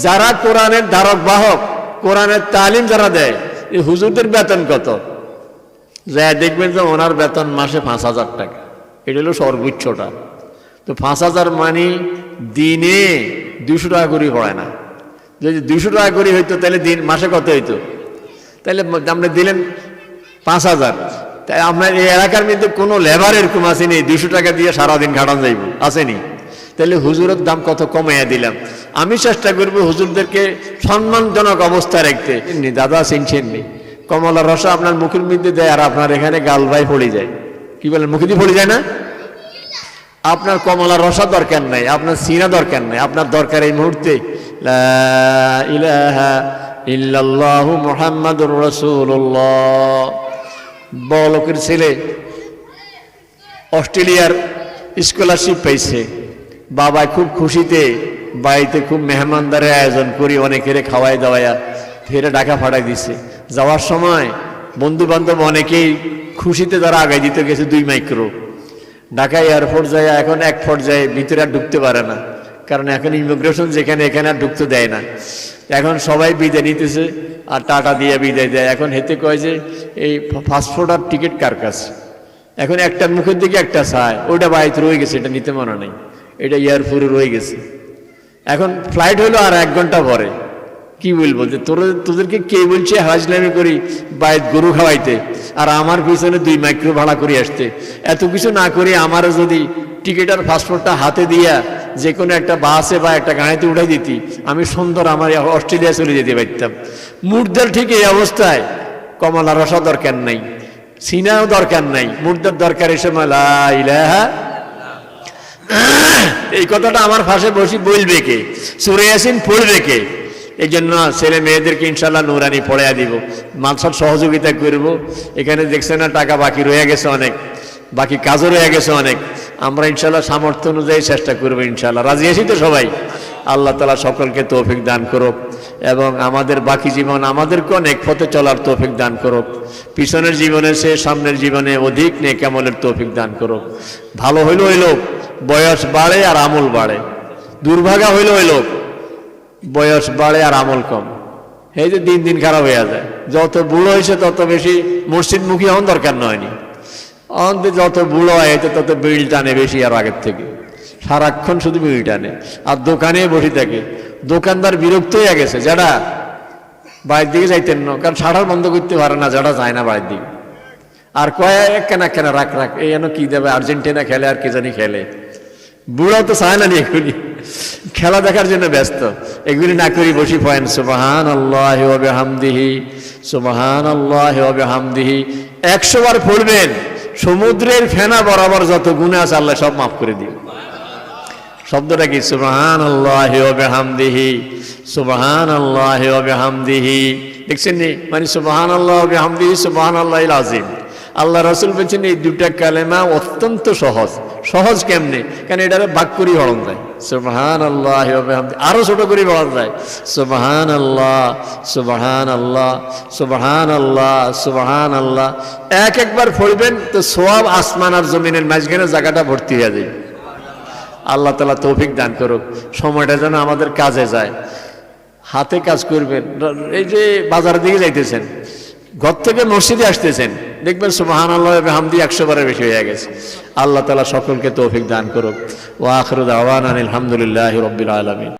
যারা কোরআনের ধারক বাহক, কোরআনের তালিম যারা দেয়, এই হুজুরদের বেতন কত? যা দেখবেন যে ওনার বেতন মাসে 5,000 টাকা। এটা হলো সর্বোচ্চটা। তো 5,000 মানে দিনে 200 টাকা করে পড়ে না। যদি 200 টাকা করে হইতো তাহলে দিন মাসে কত হইতো? তাহলে আপনি দিলেন 5,000। তাই আপনার এই এলাকার মধ্যে কোনো লেবার এরকম আসেনি 200 টাকা দিয়ে সারাদিন খাটান যাইব, আসেনি? তাহলে হুজুরের দাম কত কমাইয়া দিলাম। আমি চেষ্টা করবো হুজুরদেরকে সম্মানজনক অবস্থায় রাখতে। দাদা চিনছেন নি? কমলা রসা আপনার মুখের মধ্যে দেয়, আর আপনার এখানে গাল ভাই পড়ে যায়। কি বলেন? মুখে দিয়ে পড়ে যায় না? আপনার কমলা রসা দরকার নাই, আপনার সিনা দরকার নাই। আপনার দরকার এই মুহূর্তে লা ইলাহা ইল্লাল্লাহু মুহাম্মাদুর রাসূলুল্লাহ। বড় লোকের ছেলে অস্ট্রেলিয়ার স্কলারশিপ পাইছে, বাবা খুব খুশিতে বাড়িতে খুব মেহমানদারের আয়োজন করি, অনেকের খাওয়াই দাওয়াইয়া ফেরে ঢাকা ফাটাই দিছে। যাওয়ার সময় বন্ধু বান্ধব অনেকেই খুশিতে তারা আগাই দিতে গেছে 2 মাইক্রো। ঢাকা এয়ারপোর্ট যায়, এখন এক পর্যায়ে ভিতরে আর ঢুকতে পারে না, কারণ এখন ইমিগ্রেশন যেখানে, এখানে আর ঢুকতে দেয় না। এখন সবাই বিদায় নিতেছে আর টাটা দিয়ে বিদায় দেয়। এখন হেতে কয় যে এই পাসপোর্ট আর টিকিট কার কাছে? এখন একটার মুখের দিকে একটা চায়, ওইটা বাড়িতে রয়ে গেছে, এটা নিতে মনে নেই, এটা এয়ারপোর্টে রয়ে গেছে। এখন ফ্লাইট হলো আর 1 ঘন্টা পরে। কি বলবো যে তোদেরকে কে বলছে হাজলামি করি বাইরে গরু খাওয়াইতে, আর আমার পিছনে 2 মাইক্রো ভাড়া করে আসতে? এত কিছু না করি আমারও যদি টিকিট আর পাসপোর্টটা হাতে দিয়া যে কোনো একটা বাসে বা একটা গাড়িতে উঠাই দিতি, আমি সুন্দর আমার অস্ট্রেলিয়া চলে যেতে পারতাম। মুর্দার ঠিক এই অবস্থায় কমলা রসা দরকার নাই, সিনাও দরকার নাই, মুর্দার দরকার এসে লা ইলাহা। এই কথাটা আমার পাশে বসে বলবে কে? সূরা ইয়াসিন পড়বে কে? এই জন্য ছেলে মেয়েদেরকে ইনশাল্লাহ নুরানি পড়াইয়া দিব, মানসার সহযোগিতা করব। এখানে দেখছে না টাকা বাকি রয়ে গেছে অনেক, বাকি কাজও রয়ে গেছে অনেক। আমরা ইনশাল্লাহ সামর্থ্য অনুযায়ী চেষ্টা করবো ইনশাল্লাহ। রাজি আছি তো সবাই? আল্লাহ তাআলা সকলকে তৌফিক দান করুক এবং আমাদের বাকি জীবন আমাদেরকেও নেক পথে চলার তৌফিক দান করুক। পিছনের জীবনে সে সামনের জীবনে অধিক নেক আমলের তৌফিক দান করুক। ভালো হইল ওই লোক বয়স বাড়ে আর আমল বাড়ে, দুর্ভাগা হইল ওই লোক বয়স বাড়ে আর আমল কম। এই যে দিন দিন খারাপ হয়ে যায়। যত বুড়ো হয়েছে তত বেশি মসজিদমুখী হওয়ার দরকার নয়নি। অন্তে যত বুড়ো হয় তত বিড়ি টানে বেশি আর আগের থেকে, সারাক্ষণ শুধু বিড়ি টানে আর দোকানে বসে থাকে। দোকানদার বিরক্ত হয়ে গেছে, যারা বাড়ির দিকে যাইতেন না, কারণ সাড়ার বন্ধ করতে পারে না, যারা যায় না বাড়ির দিকে। আর কয়েক কেনা কেনা রাখ রাখ, এই যেন কি দেবে, আর্জেন্টিনা খেলে আর কে জানি খেলে। বুড়াও তো চায় না নি এগুলি, খেলা দেখার জন্য ব্যস্ত। এগুলি না করি বসি পয়েন সুবহানাল্লাহি ওয়া বিহামদিহি, সুবহানাল্লাহি ওয়া বিহামদিহি 100 বার পড়বেন। সমুদ্রের ফেনা বরাবর যত গুনাহ আছে আল্লাহ সব মাফ করে দিবে। শব্দটা কি? সুবহানাল্লাহি ওয়া বিহামদিহি, সুবহানাল্লাহি ওয়া বিহামদিহি। দেখছেন নি? মানে সুবহানাল্লাহি ওয়া বিহামদিহি সুবহানাল্লাহিল আযীম। আল্লাহ রাসূল বলেছেন এই 2টা কালেমা অত্যন্ত সহজ। সহজ কেমনে? কারণ এটারে ভাগ করে পড়া যায়। সুবহানাল্লাহি ওয়া বিহামদিহি আরো ছোট করে পড়া যায়। সুবহানাল্লাহ, সুবহানাল্লাহ, সুবহানাল্লাহ, সুবহানাল্লাহ। একবার পড়বেন তো সওয়াব আসমান আর জমিনের মাঝখানে জায়গাটা ভর্তি হয়ে যায়। আল্লাহ তাআলা তৌফিক দান করুক। সময়টা যেন আমাদের কাজে যায়। হাতে কাজ করবেন। এই যে বাজারের দিকে যাইতেছেন, ঘর থেকে মসজিদে আসতেছেন, দেখবেন সুবহানাল্লাহ ওয়া বিহামদিহি 100 বারের বেশি হয়ে গেছে। আল্লাহ তাআলা সকলকে তৌফিক দান করুক। ওয়া আখিরু দাওয়ানা আলহামদুলিল্লাহি রাব্বিল আলামিন।